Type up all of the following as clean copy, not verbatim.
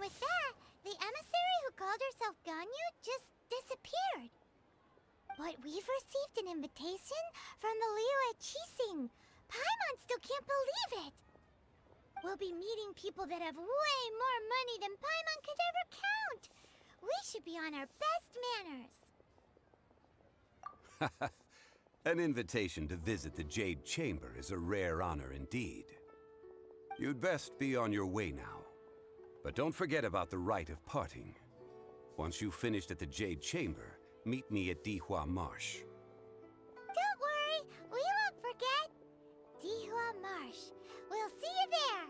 with that, the emissary who called herself Ganyu just disappeared. But we've received an invitation from the Liyue Qixing. Paimon still can't believe it. We'll be meeting people that have way more money than Paimon could ever count. We should be on our best manners. An invitation to visit the Jade Chamber is a rare honor indeed. You'd best be on your way now. But don't forget about the rite of parting. Once you've finished at the Jade Chamber, meet me at Dihua Marsh. Don't worry, we won't forget. Dihua Marsh. We'll see you there.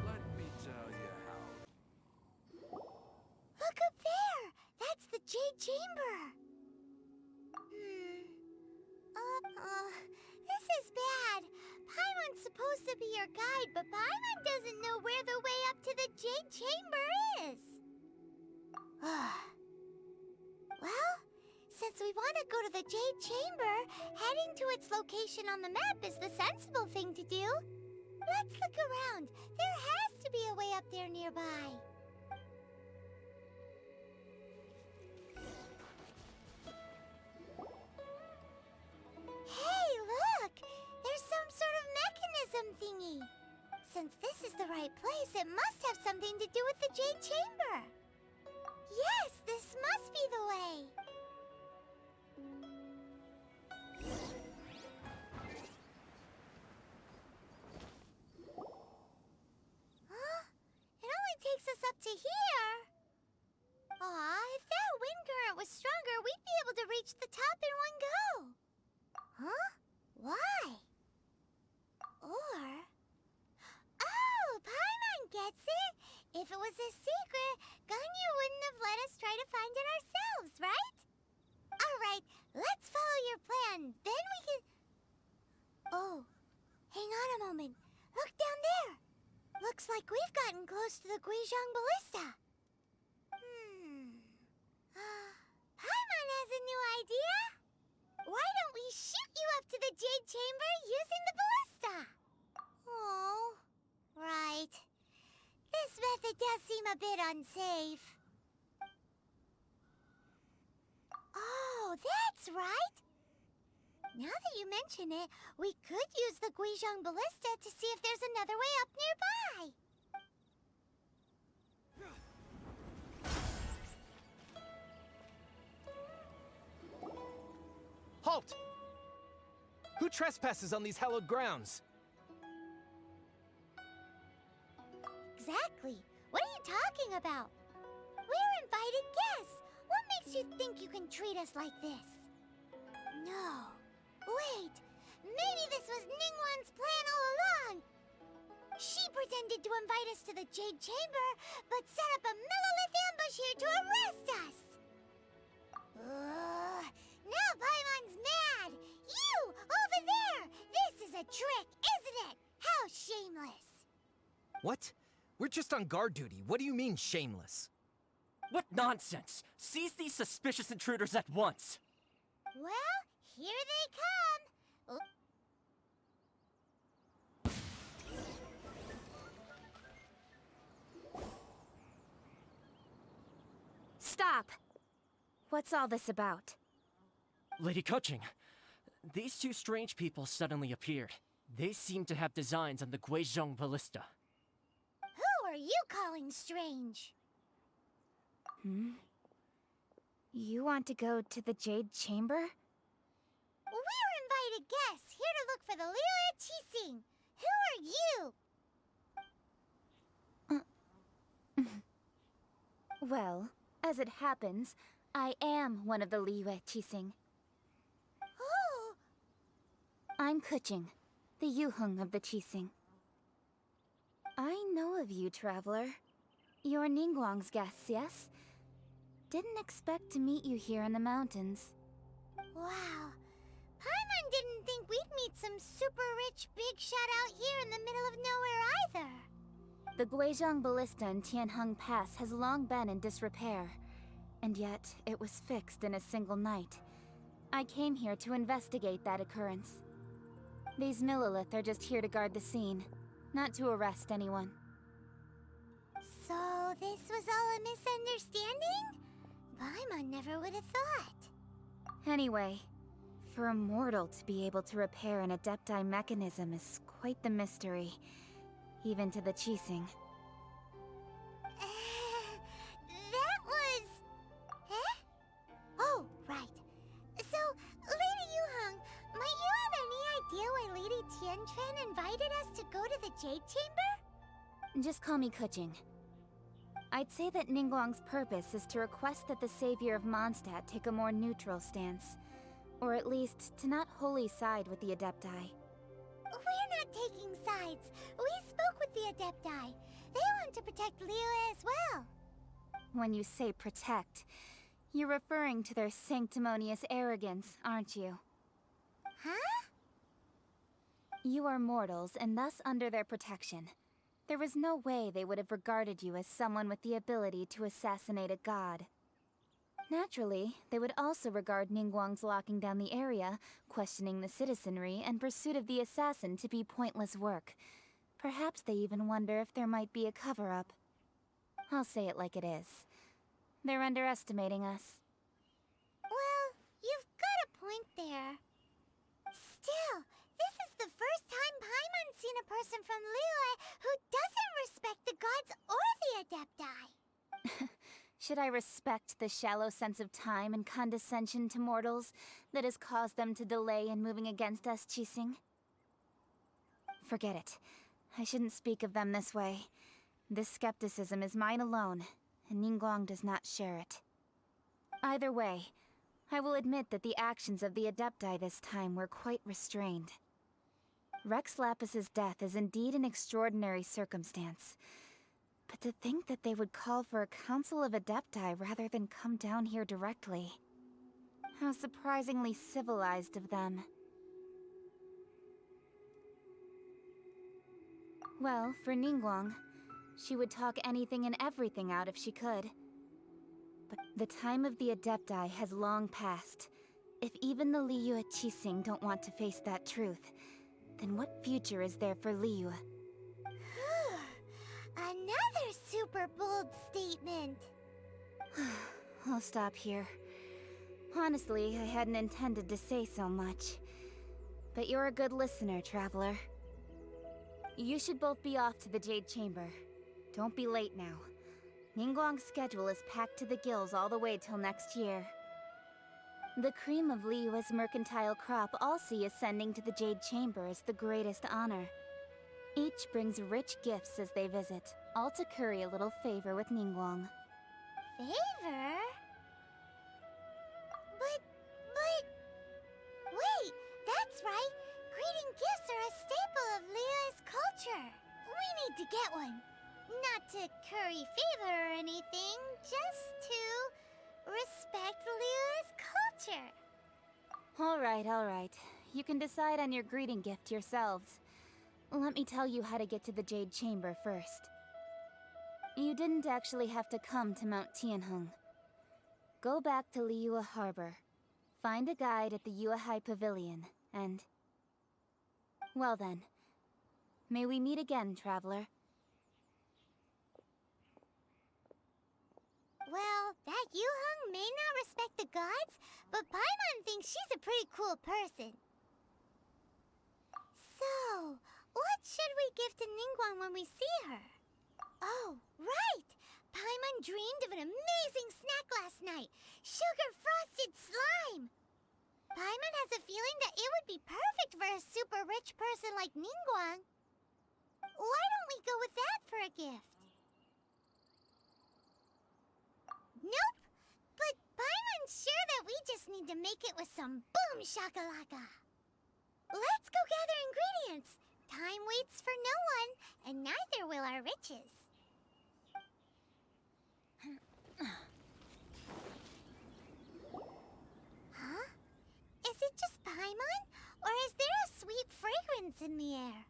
Let me tell you how. Look up there! That's the Jade Chamber! This is bad. Paimon's supposed to be your guide, but Paimon doesn't know where the way up to the Jade Chamber is. Well, since we want to go to the Jade Chamber, heading to its location on the map is the sensible thing to do. Let's look around. There has to be a way up there nearby. Hey, look! There's some sort of mechanism thingy. Since this is the right place, it must have something to do with the Jade Chamber. Yes, this must be the way. Huh? It only takes us up to here. Aw, if that wind current was stronger, we'd be able to reach the top in one go. Huh? Why? Or... Oh, Paimon gets it! If it was a secret, Ganyu wouldn't have let us try to find it ourselves, right? Alright, let's follow your plan. Then we can... Oh, hang on a moment. Look down there. Looks like we've gotten close to the Guizhong Ballista. Paimon has a new idea. Why don't we shoot you up to the Jade Chamber using the ballista? Oh, right. This method does seem a bit unsafe. Oh, that's right. Now that you mention it, we could use the Guizhong Ballista to see if there's another way up nearby. Halt! Who trespasses on these hallowed grounds? Exactly. What are you talking about? We're invited guests. What makes you think you can treat us like this? No. Wait. Maybe this was Ningguang's plan all along. She pretended to invite us to the Jade Chamber, but set up a millilith ambush here to arrest us. Now Paimon's mad! You! Over there! This is a trick, isn't it? How shameless! What? We're just on guard duty. What do you mean, shameless? What nonsense! Seize these suspicious intruders at once! Well, here they come! Stop! What's all this about? Lady Keqing, these two strange people suddenly appeared. They seem to have designs on the Guizhong Ballista. Who are you calling strange? You want to go to the Jade Chamber? We're invited guests, here to look for the Liyue Qixing. Who are you? Well, as it happens, I am one of the Liyue Qixing. Oh! I'm Keqing, the Yuheng of the Qixing. I know of you, traveler. You're Ningguang's guests, yes? Didn't expect to meet you here in the mountains. Wow. Paimon didn't think we'd meet some super rich big shot out here in the middle of nowhere either. The Guizhong Ballista in Tianheng Pass has long been in disrepair, and yet it was fixed in a single night. I came here to investigate that occurrence. These Millilith are just here to guard the scene, not to arrest anyone. So this was all a misunderstanding? Paimon never would have thought. Anyway, for a mortal to be able to repair an Adepti mechanism is quite the mystery, even to the Qixing. That was... Eh? Oh, right. So, Lady Yuheng, might you have any idea why Lady Tianquan invited us to go to the Jade Chamber? Just call me Kuching. I'd say that Ningguang's purpose is to request that the savior of Mondstadt take a more neutral stance. Or at least, to not wholly side with the Adepti. We're not taking sides. We spoke with the Adepti. They want to protect Liyue as well. When you say protect, you're referring to their sanctimonious arrogance, aren't you? Huh? You are mortals, and thus under their protection. There was no way they would have regarded you as someone with the ability to assassinate a god. Naturally, they would also regard Ningguang's locking down the area, questioning the citizenry, and pursuit of the assassin to be pointless work. Perhaps they even wonder if there might be a cover-up. I'll say it like it is. They're underestimating us. Well, you've got a point there. Still, this is the first time Paimon's seen a person from Liyue who doesn't respect the gods or the Adepti. Should I respect the shallow sense of time and condescension to mortals that has caused them to delay in moving against us, Qixing? Forget it. I shouldn't speak of them this way. This skepticism is mine alone, and Ningguang does not share it. Either way, I will admit that the actions of the Adepti this time were quite restrained. Rex Lapis's death is indeed an extraordinary circumstance. But to think that they would call for a council of Adepti rather than come down here directly. How surprisingly civilized of them. Well, for Ningguang, she would talk anything and everything out if she could. But the time of the Adepti has long passed. If even the Liyue Qixing don't want to face that truth, then what future is there for Liyue? Another super bold statement. I'll stop here. Honestly, I hadn't intended to say so much. But you're a good listener, Traveler. You should both be off to the Jade Chamber. Don't be late now. Ningguang's schedule is packed to the gills all the way till next year. The cream of Liyue's mercantile crop all see ascending to the Jade Chamber as the greatest honor. Each brings rich gifts as they visit, all to curry a little favor with Ningguang. Favor? But... Wait, that's right! Greeting gifts are a staple of Liyue's culture! We need to get one. Not to curry favor or anything, just to respect Liyue's culture. Alright. You can decide on your greeting gift yourselves. Let me tell you how to get to the Jade Chamber first. You didn't actually have to come to Mount Tianheng. Go back to Liyue Harbor. Find a guide at the Yuehai Pavilion, and... Well then. May we meet again, Traveler. Well, that Yuheng may not respect the gods, but Paimon thinks she's a pretty cool person. So, what should we give to Ningguang when we see her? Oh, right! Paimon dreamed of an amazing snack last night! Sugar-frosted slime! Paimon has a feeling that it would be perfect for a super rich person like Ningguang. Why don't we go with that for a gift? Nope! But Paimon's sure that we just need to make it with some boom shakalaka! Let's go gather ingredients! Time waits for no one, and neither will our riches. Huh? Is it just Paimon? Or is there a sweet fragrance in the air?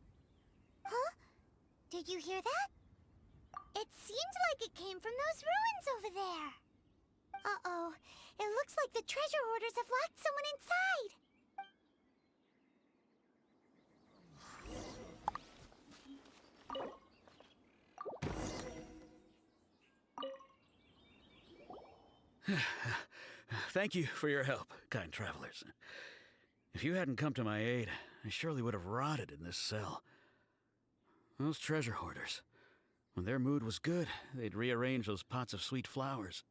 Huh? Did you hear that? It seems like it came from those ruins over there. Uh-oh. It looks like the treasure hoarders have locked someone inside. Thank you for your help, kind travelers. If you hadn't come to my aid, I surely would have rotted in this cell. Those treasure hoarders. When their mood was good, they'd rearrange those pots of sweet flowers.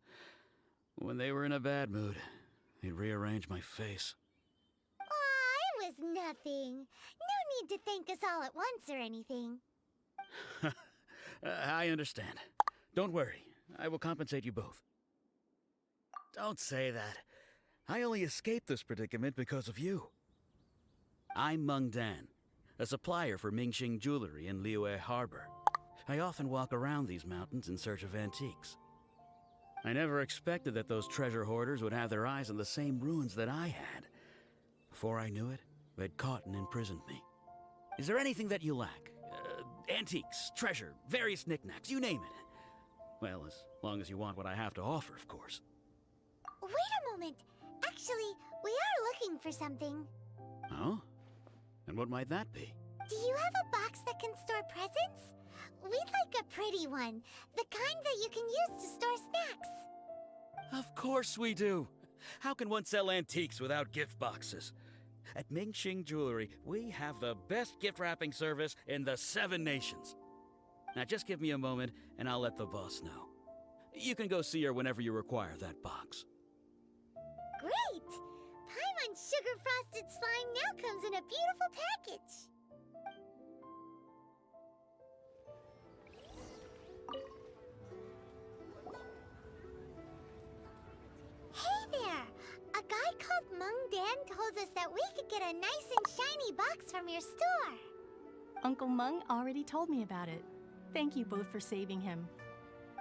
When they were in a bad mood, they'd rearrange my face. Aw, it was nothing. No need to thank us all at once or anything. I understand. Don't worry. I will compensate you both. Don't say that. I only escaped this predicament because of you. I'm Meng Dan, a supplier for Mingxing Jewelry in Liyue Harbor. I often walk around these mountains in search of antiques. I never expected that those treasure hoarders would have their eyes on the same ruins that I had. Before I knew it, they'd caught and imprisoned me. Is there anything that you lack? Antiques, treasure, various knickknacks, you name it. Well, as long as you want what I have to offer, of course. Wait a moment. Actually, we are looking for something. Oh? And what might that be? Do you have a box that can store presents? We'd like a pretty one. The kind that you can use to store snacks. Of course we do. How can one sell antiques without gift boxes? At Mingxing Jewelry, we have the best gift wrapping service in the 7 nations. Now just give me a moment and I'll let the boss know. You can go see her whenever you require that box. Great! Paimon Sugar Frosted Slime now comes in a beautiful package. Hey there! A guy called Meng Dan told us that we could get a nice and shiny box from your store. Uncle Meng already told me about it. Thank you both for saving him.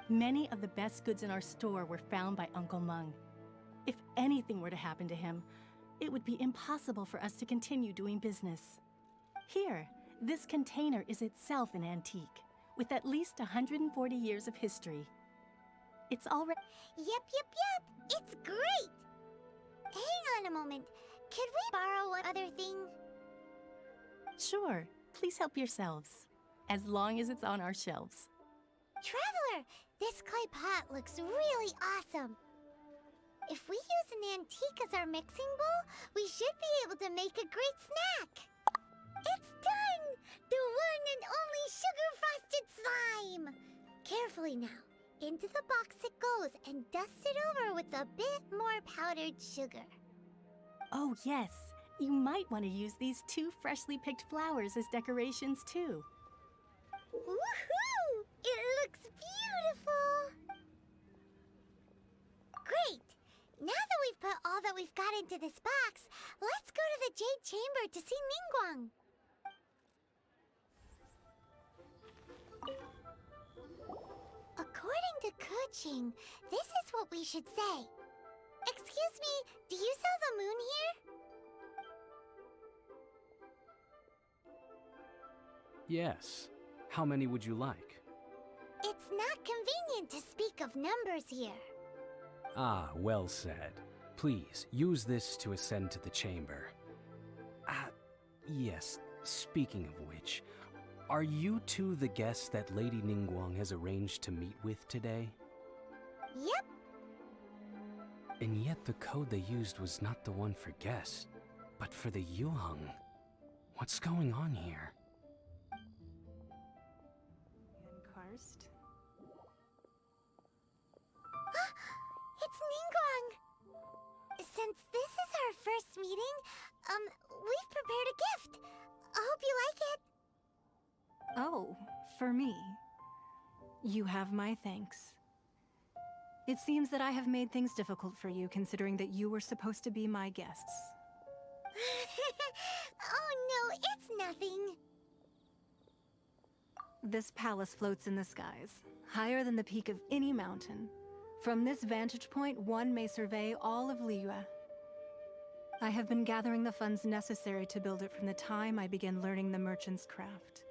Many of the best goods in our store were found by Uncle Meng. If anything were to happen to him, it would be impossible for us to continue doing business. Here, this container is itself an antique, with at least 140 years of history. It's already... Yep. It's great! Hang on a moment. Could we borrow one other thing? Sure, please help yourselves, as long as it's on our shelves. Traveler, this clay pot looks really awesome. If we use an antique as our mixing bowl, we should be able to make a great snack. It's done! The one and only sugar-frosted slime! Carefully now. Into the box it goes and dust it over with a bit more powdered sugar. Oh yes, you might want to use these 2 freshly picked flowers as decorations too. Woohoo! It looks beautiful! Great! Now that we've put all that we've got into this box, let's go to the Jade Chamber to see Ningguang. According to Kuching, this is what we should say. Excuse me, do you sell the moon here? Yes. How many would you like? It's not convenient to speak of numbers here. Ah, well said. Please, use this to ascend to the chamber. Yes, speaking of which, are you two the guests that Lady Ningguang has arranged to meet with today? Yep. And yet the code they used was not the one for guests, but for the Yuheng. What's going on here? Karst? It's Ningguang! Since this is our first meeting, we've prepared a gift. I hope you like it. Oh, for me. You have my thanks. It seems that I have made things difficult for you, considering that you were supposed to be my guests. Oh no, it's nothing. This palace floats in the skies, higher than the peak of any mountain. From this vantage point, one may survey all of Liyue. I have been gathering the funds necessary to build it from the time I began learning the merchant's craft.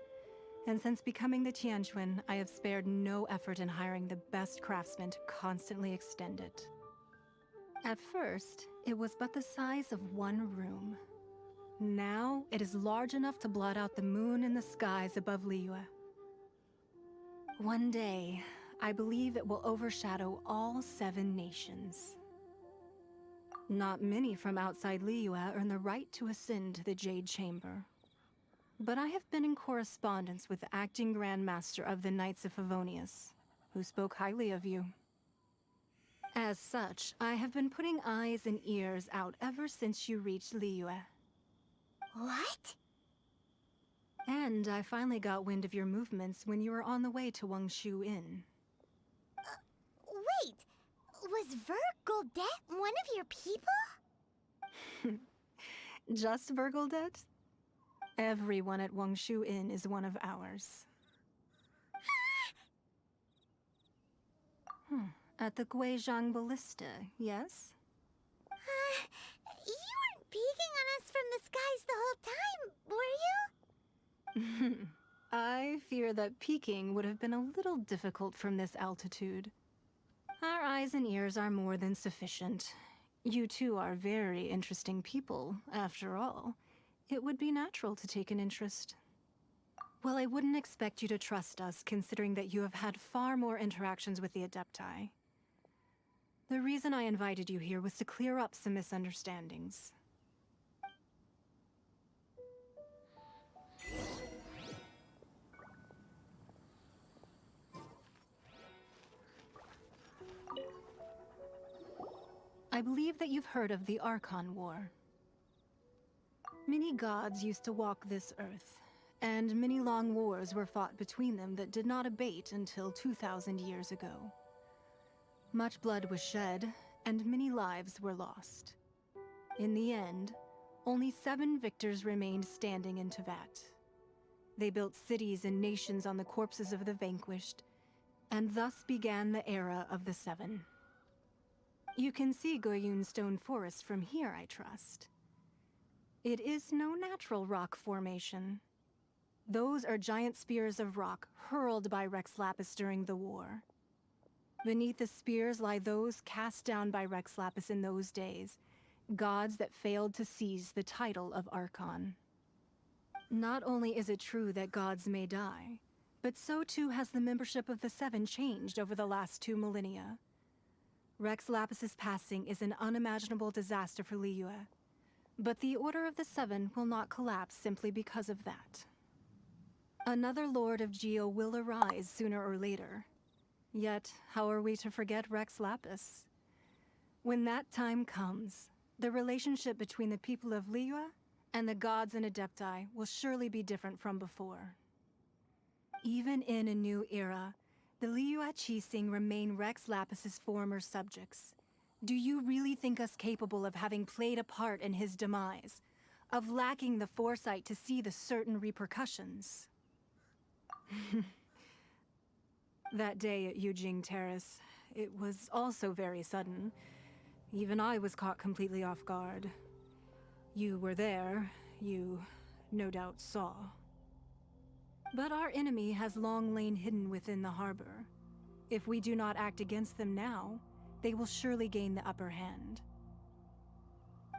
And since becoming the Tianquan, I have spared no effort in hiring the best craftsmen to constantly extend it. At first, it was but the size of one room. Now, it is large enough to blot out the moon in the skies above Liyue. One day, I believe it will overshadow all 7 nations. Not many from outside Liyue earn the right to ascend to the Jade Chamber. But I have been in correspondence with the acting Grand Master of the Knights of Favonius, who spoke highly of you. As such, I have been putting eyes and ears out ever since you reached Liyue. What? And I finally got wind of your movements when you were on the way to Wangshu Inn. Wait! Was Vergoldet one of your people? Just Vergoldet? Everyone at Wangshu Inn is one of ours. At the Guizhang Ballista, yes? You weren't peeking on us from the skies the whole time, were you? I fear that peeking would have been a little difficult from this altitude. Our eyes and ears are more than sufficient. You two are very interesting people, after all. It would be natural to take an interest. Well, I wouldn't expect you to trust us, considering that you have had far more interactions with the Adepti. The reason I invited you here was to clear up some misunderstandings. I believe that you've heard of the Archon War. Many gods used to walk this earth, and many long wars were fought between them that did not abate until 2,000 years ago. Much blood was shed, and many lives were lost. In the end, only 7 victors remained standing in Tevat. They built cities and nations on the corpses of the vanquished, and thus began the era of the 7. You can see Goyun Stone Forest from here, I trust. It is no natural rock formation. Those are giant spears of rock hurled by Rex Lapis during the war. Beneath the spears lie those cast down by Rex Lapis in those days, gods that failed to seize the title of Archon. Not only is it true that gods may die, but so too has the membership of the 7 changed over the last 2 millennia. Rex Lapis's passing is an unimaginable disaster for Liyue, but the Order of the 7 will not collapse simply because of that. Another Lord of Geo will arise sooner or later. Yet, how are we to forget Rex Lapis? When that time comes, the relationship between the people of Liyue and the gods and Adepti will surely be different from before. Even in a new era, the Liyue Qixing remain Rex Lapis's former subjects. Do you really think us capable of having played a part in his demise? Of lacking the foresight to see the certain repercussions? That day at Yujing Terrace, it was also very sudden. Even I was caught completely off guard. You were there, you no doubt saw. But our enemy has long lain hidden within the harbor. If we do not act against them now, they will surely gain the upper hand.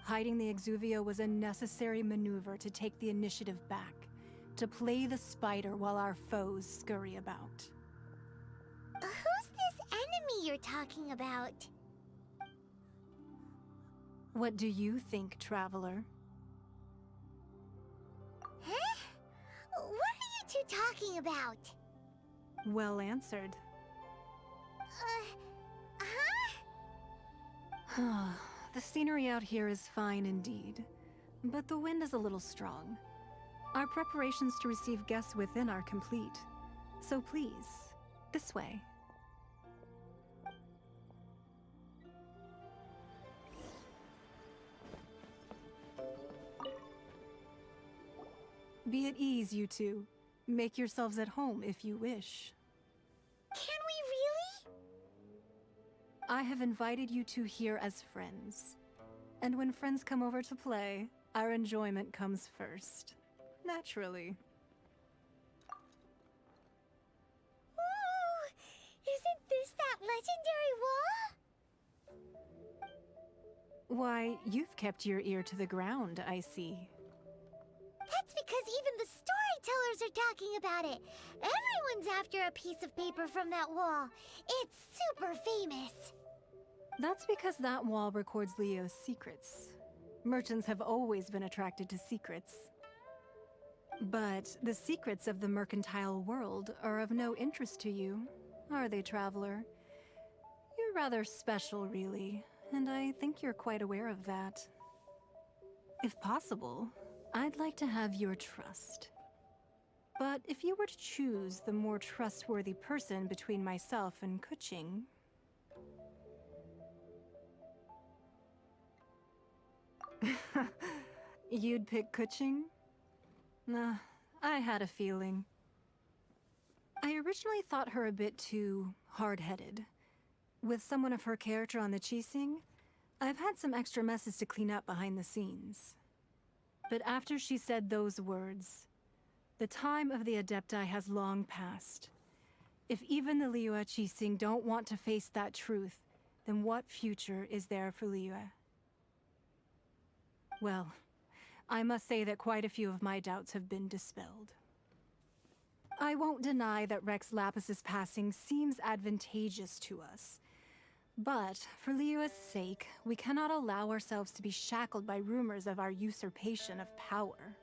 Hiding the Exuvia was a necessary maneuver to take the initiative back, to play the spider while our foes scurry about. Who's this enemy you're talking about? What do you think, Traveler? Huh? What are you two talking about? Well answered. The scenery out here is fine indeed, but the wind is a little strong. Our preparations to receive guests within are complete, so please, this way. Be at ease, you two. Make yourselves at home if you wish. Can we really? I have invited you two here as friends. And when friends come over to play, our enjoyment comes first. Naturally. Ooh! Isn't this that legendary wall? Why, you've kept your ear to the ground, I see. That's because even the storytellers are talking about it. Everyone's after a piece of paper from that wall. It's super famous. That's because that wall records Leo's secrets. Merchants have always been attracted to secrets. But the secrets of the mercantile world are of no interest to you, are they, traveler? You're rather special, really, and I think you're quite aware of that. If possible, I'd like to have your trust. But if you were to choose the more trustworthy person between myself and Kuching... You'd pick Kuching? Nah, I had a feeling. I originally thought her a bit too hard-headed. With someone of her character on the Qixing, I've had some extra messes to clean up behind the scenes. But after she said those words, the time of the Adepti has long passed. If even the Liyue Qixing don't want to face that truth, then what future is there for Liyue? Well, I must say that quite a few of my doubts have been dispelled. I won't deny that Rex Lapis's passing seems advantageous to us. But, for Liyue's sake, we cannot allow ourselves to be shackled by rumors of our usurpation of power.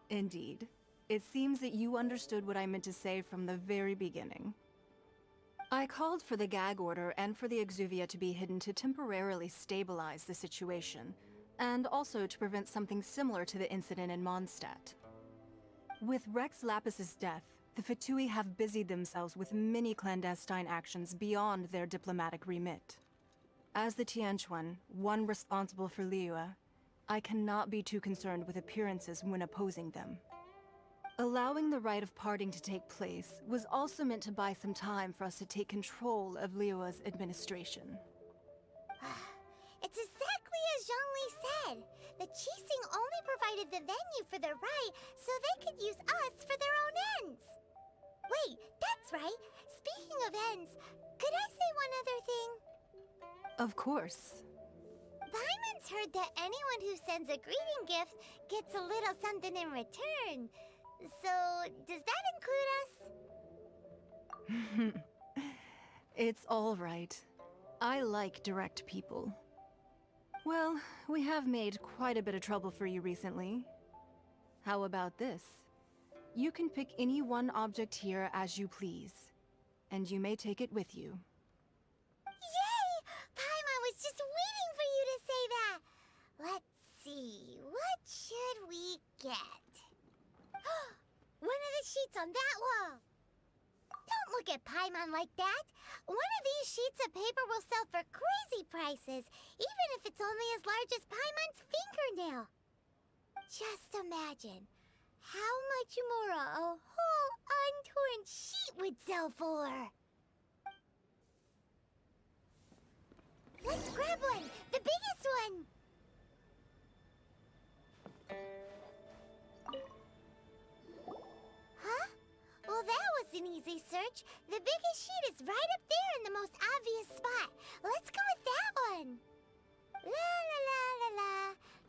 Indeed. It seems that you understood what I meant to say from the very beginning. I called for the gag order and for the Exuvia to be hidden to temporarily stabilize the situation, and also to prevent something similar to the incident in Mondstadt. With Rex Lapis's death, the Fatui have busied themselves with many clandestine actions beyond their diplomatic remit. As the Tianquan, one responsible for Liyue, I cannot be too concerned with appearances when opposing them. Allowing the rite of parting to take place was also meant to buy some time for us to take control of Liyue's administration. It's exactly as Zhongli said. The Qixing only provided the venue for the rite so they could use us for their own ends. Wait, that's right. Speaking of ends, could I say one other thing? Of course. Paimon's heard that anyone who sends a greeting gift gets a little something in return. So, does that include us? It's all right. I like direct people. Well, we have made quite a bit of trouble for you recently. How about this? You can pick any one object here as you please, and you may take it with you. Yay! Paimon was just waiting for you to say that! Let's see, what should we get? One of the sheets on that wall! Don't look at Paimon like that! One of these sheets of paper will sell for crazy prices, even if it's only as large as Paimon's fingernail. Just imagine how much more a whole untorn sheet would sell for. Let's grab one! The biggest one! Huh? Well, that was an easy search. The biggest sheet is right up there in the most obvious spot. Let's go with that one. La la la la la.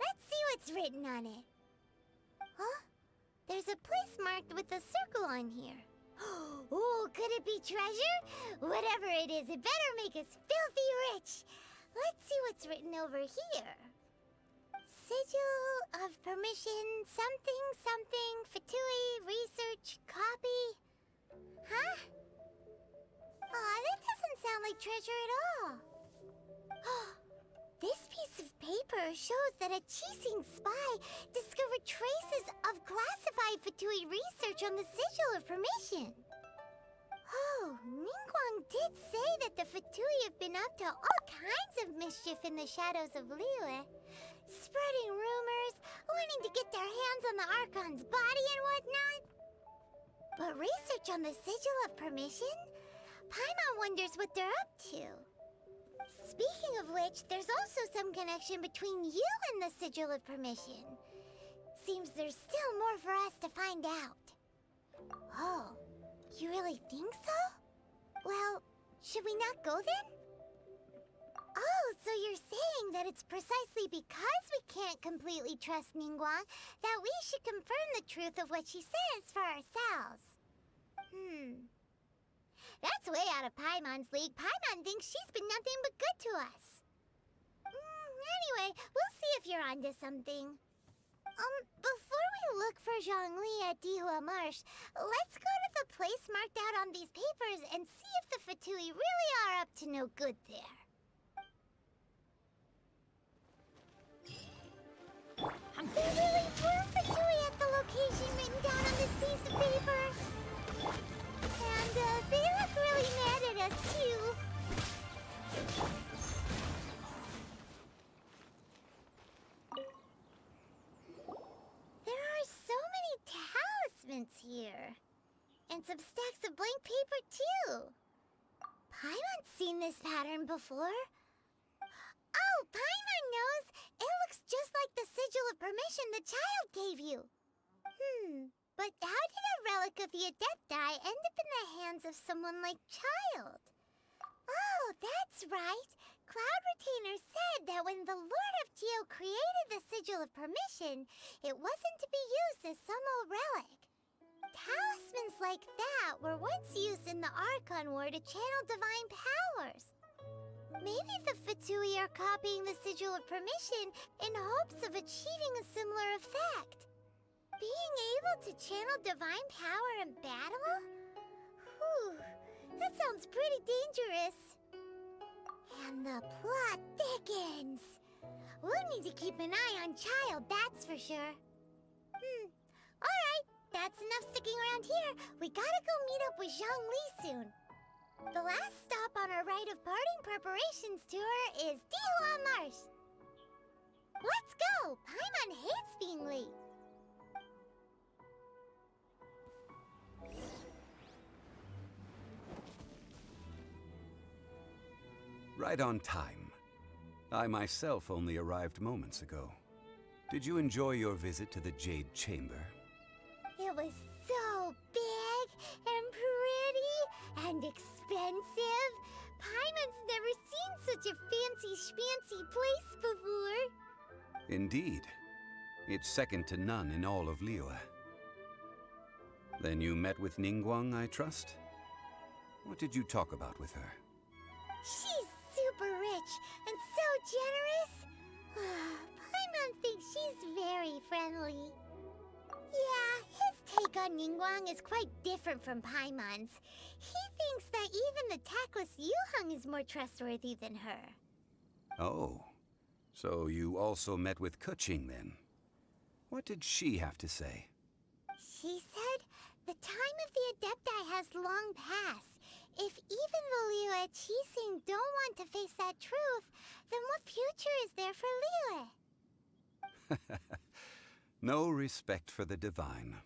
Let's see what's written on it. Huh? There's a place marked with a circle on here. Oh, could it be treasure? Whatever it is, it better make us filthy rich. Let's see what's written over here. Sigil of permission, something, something, Fatui, research, copy. Huh? Aw, that doesn't sound like treasure at all. This piece of paper shows that a Qixing spy discovered traces of classified Fatui research on the Sigil of Permission. Oh, Ningguang did say that the Fatui have been up to all kinds of mischief in the shadows of Liyue. Spreading rumors, wanting to get their hands on the Archon's body and whatnot. But research on the Sigil of Permission? Paimon wonders what they're up to. Speaking of which, there's also some connection between you and the Sigil of Permission. Seems there's still more for us to find out. Oh, you really think so? Well, should we not go then? Oh, So you're saying that it's precisely because we can't completely trust Ningguang that we should confirm the truth of what she says for ourselves. That's way out of Paimon's league. Paimon thinks she's been nothing but good to us. Anyway, we'll see if you're onto something. Before we look for Zhongli at Dihua Marsh, let's go to the place marked out on these papers and see if the Fatui really are up to no good there. There really were Fatui at the location written down on this piece of paper. And they look really mad at us, too. There are so many talismans here. And some stacks of blank paper, too. Paimon's seen this pattern before. Oh, Paimon knows! It looks just like the sigil of permission the child gave you. But how did a relic of the Adepti end up in the hands of someone like Child? Oh, that's right. Cloud Retainer said that when the Lord of Geo created the sigil of permission, it wasn't to be used as some old relic. Talismans like that were once used in the Archon War to channel divine powers. Maybe the Fatui are copying the sigil of permission in hopes of achieving a similar effect. Being able to channel divine power in battle? Whew, that sounds pretty dangerous. And the plot thickens. We'll need to keep an eye on Child, that's for sure. Alright, that's enough sticking around here. We gotta go meet up with Zhongli soon. The last stop on our rite of parting preparations tour is Dihua Marsh. Let's go! Paimon hates being late. Right on time. I myself only arrived moments ago. Did you enjoy your visit to the Jade Chamber? It was so big and pretty and expensive. Paimon's never seen such a fancy-schmancy place before. Indeed. It's second to none in all of Liyue. Then you met with Ningguang, I trust? What did you talk about with her? She's super rich and so generous. Paimon thinks she's very friendly. Yeah, his take on Ningguang is quite different from Paimon's. He thinks that even the tactless Yuheng is more trustworthy than her. Oh, so you also met with Keqing then? What did she have to say? She said the time of the Adepti has long passed. If even the Liyue Qixing don't want to face that truth, then what future is there for Liyue? No respect for the divine.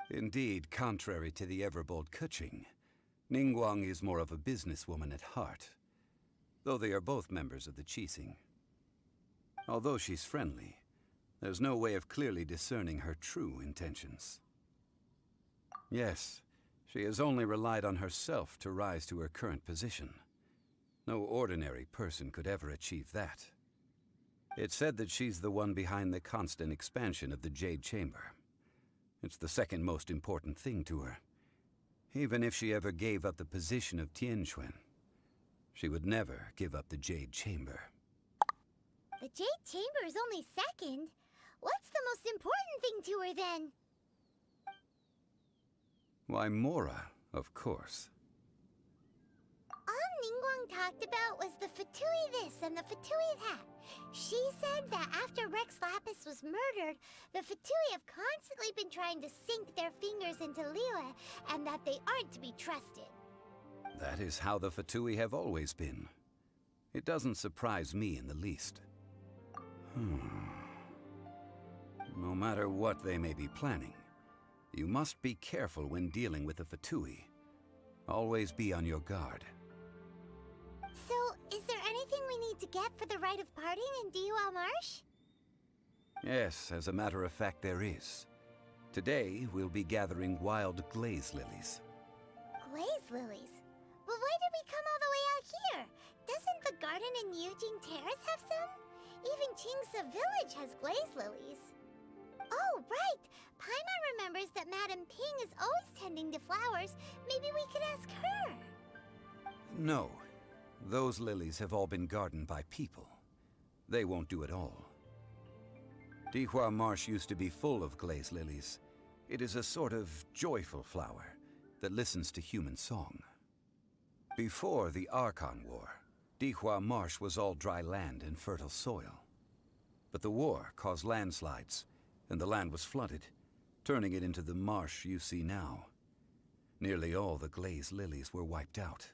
Indeed, contrary to the ever-bold Keqing, Ningguang is more of a businesswoman at heart, though they are both members of the Qixing. Although she's friendly, there's no way of clearly discerning her true intentions. Yes, she has only relied on herself to rise to her current position. No ordinary person could ever achieve that. It's said that she's the one behind the constant expansion of the Jade Chamber. It's the second most important thing to her. Even if she ever gave up the position of Tianquan, she would never give up the Jade Chamber. The Jade Chamber is only second. What's the most important thing to her then? Why, Mora, of course. All Ningguang talked about was the Fatui this and the Fatui that. She said that after Rex Lapis was murdered, the Fatui have constantly been trying to sink their fingers into Liyue, and that they aren't to be trusted. That is how the Fatui have always been. It doesn't surprise me in the least. No matter what they may be planning, you must be careful when dealing with the Fatui. Always be on your guard. So, is there anything we need to get for the rite of parting in Dihua Marsh? Yes, as a matter of fact, there is. Today, we'll be gathering wild glaze lilies. Glaze lilies? But why did we come all the way out here? doesn't the garden in Yujing Terrace have some? Even Qingse Village has glaze lilies. Oh, right! Paimon remembers that Madame Ping is always tending to flowers. Maybe we could ask her. No. Those lilies have all been gardened by people. They won't do it all. Dihua Marsh used to be full of glaze lilies. It is a sort of joyful flower that listens to human song. Before the Archon War, Dihua Marsh was all dry land and fertile soil. But the war caused landslides, and the land was flooded, turning it into the marsh you see now. Nearly all the glaze lilies were wiped out.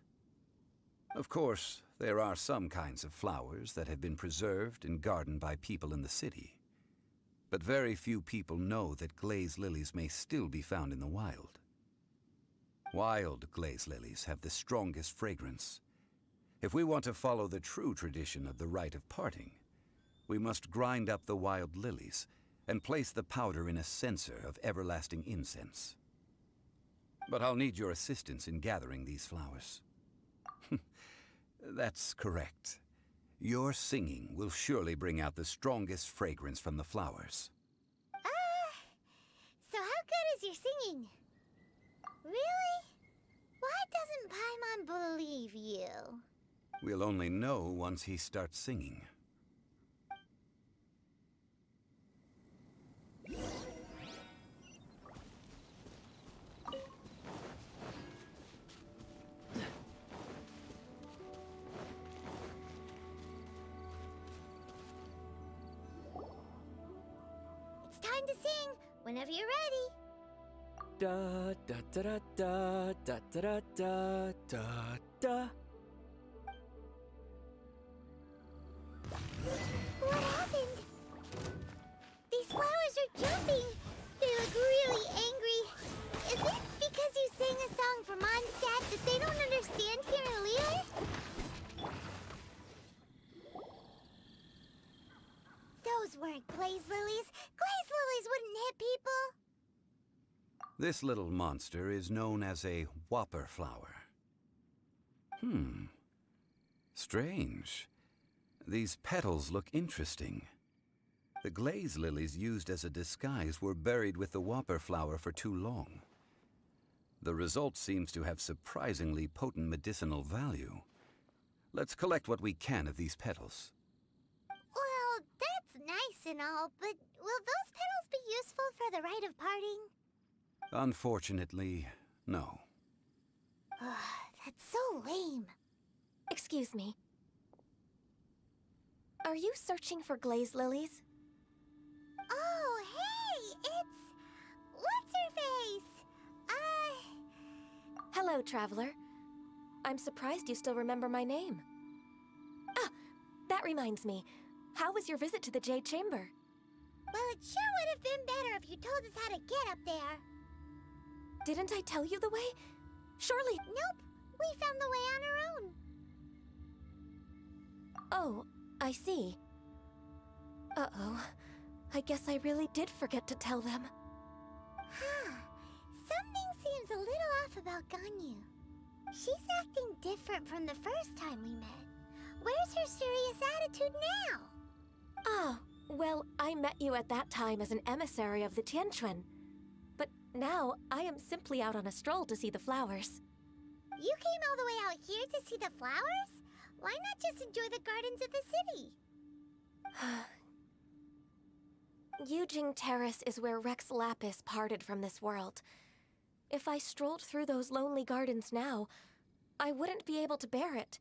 Of course, there are some kinds of flowers that have been preserved and gardened by people in the city. But very few people know that glaze lilies may still be found in the wild. Wild glaze lilies have the strongest fragrance. If we want to follow the true tradition of the rite of parting, we must grind up the wild lilies and place the powder in a censer of everlasting incense. But I'll need your assistance in gathering these flowers. That's correct. Your singing will surely bring out the strongest fragrance from the flowers. So how good is your singing? Really? Why doesn't Paimon believe you? We'll only know once he starts singing. It's time to sing, whenever you're ready. Da da da da da da da da da da. What happened? These flowers are jumping. They look really angry. Is it because you sang a song for Mondstadt that they don't understand here in Liyue? Those weren't glaze lilies. Glaze lilies wouldn't hit people. This little monster is known as a whopper flower. Strange. These petals look interesting. The glaze lilies used as a disguise were buried with the whopper flower for too long. The result seems to have surprisingly potent medicinal value. Let's collect what we can of these petals. Well, that's nice and all, but will those petals be useful for the rite of parting? Unfortunately, no. That's so lame. Excuse me. Are you searching for glaze lilies? Oh, hey! It's... What's-her-face? Hello, traveler. I'm surprised you still remember my name. Ah, that reminds me. How was your visit to the Jade Chamber? Well, it sure would have been better if you told us how to get up there. Didn't I tell you the way? Surely... Nope. We found the way on our own. Oh, I see. Uh-oh. I guess I really did forget to tell them. Huh. Something seems a little off about Ganyu. She's acting different from the first time we met. Where's her serious attitude now? Ah, well, I met you at that time as an emissary of the Tianquan. But now, I am simply out on a stroll to see the flowers. You came all the way out here to see the flowers? Why not just enjoy the gardens of the city? Yujing Terrace is where Rex Lapis parted from this world. If I strolled through those lonely gardens now, I wouldn't be able to bear it.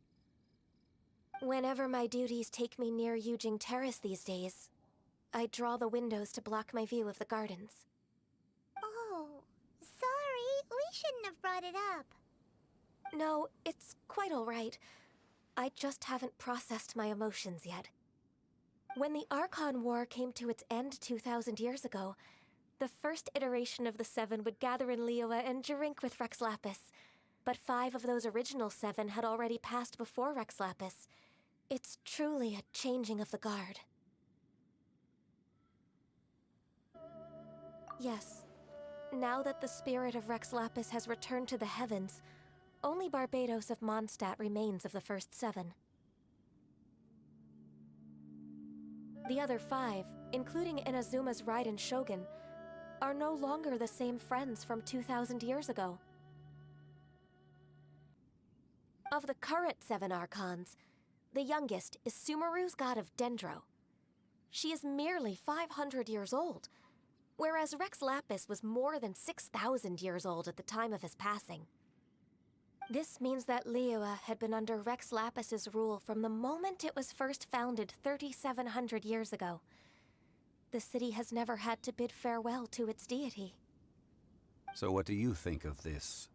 Whenever my duties take me near Yujing Terrace these days, I draw the windows to block my view of the gardens. Oh, sorry. We shouldn't have brought it up. No, it's quite all right. I just haven't processed my emotions yet. When the Archon War came to its end 2,000 years ago, the first iteration of the Seven would gather in Liyue and drink with Rex Lapis. But 5 of those original 7 had already passed before Rex Lapis. It's truly a changing of the guard. Yes. Now that the spirit of Rex Lapis has returned to the heavens, only Barbados of Mondstadt remains of the first 7. The other 5, including Inazuma's Raiden Shogun, are no longer the same friends from 2,000 years ago. Of the current 7 Archons, the youngest is Sumeru's god of Dendro. She is merely 500 years old, whereas Rex Lapis was more than 6,000 years old at the time of his passing. This means that Liyue had been under Rex Lapis's rule from the moment it was first founded 3,700 years ago. The city has never had to bid farewell to its deity. So what do you think of this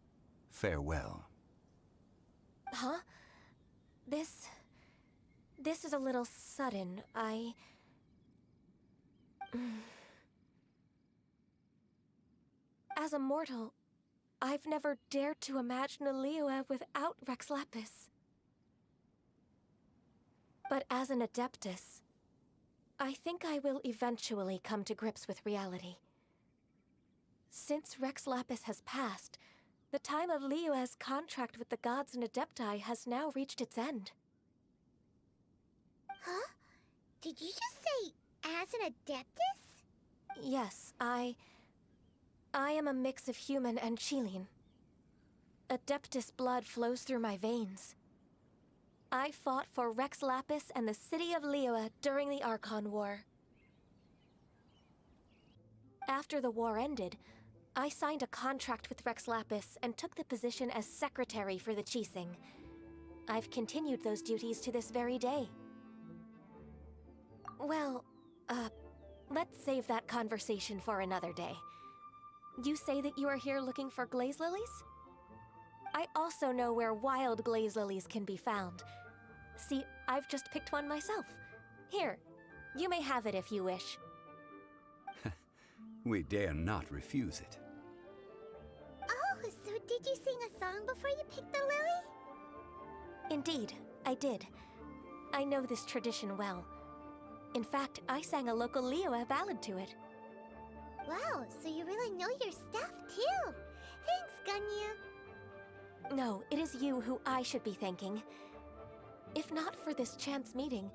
farewell? Huh? This is a little sudden. As a mortal, I've never dared to imagine a Liyue without Rex Lapis. But as an Adeptus, I think I will eventually come to grips with reality. Since Rex Lapis has passed, the time of Liyue's contract with the gods and Adepti has now reached its end. Huh? Did you just say, as an Adeptus? Yes, I am a mix of human and Chilean. Adeptus blood flows through my veins. I fought for Rex Lapis and the city of Liyue during the Archon War. After the war ended, I signed a contract with Rex Lapis and took the position as secretary for the Qixing. I've continued those duties to this very day. Well, let's save that conversation for another day. You say that you are here looking for glaze lilies? I also know where wild glaze lilies can be found. See, I've just picked one myself. Here, you may have it if you wish. We dare not refuse it. Oh, so did you sing a song before you picked the lily? Indeed, I did. I know this tradition well. In fact, I sang a local Liyue ballad to it. Wow, so you really know your stuff, too. Thanks, Gunyu. No, it is you who I should be thanking. If not for this chance meeting,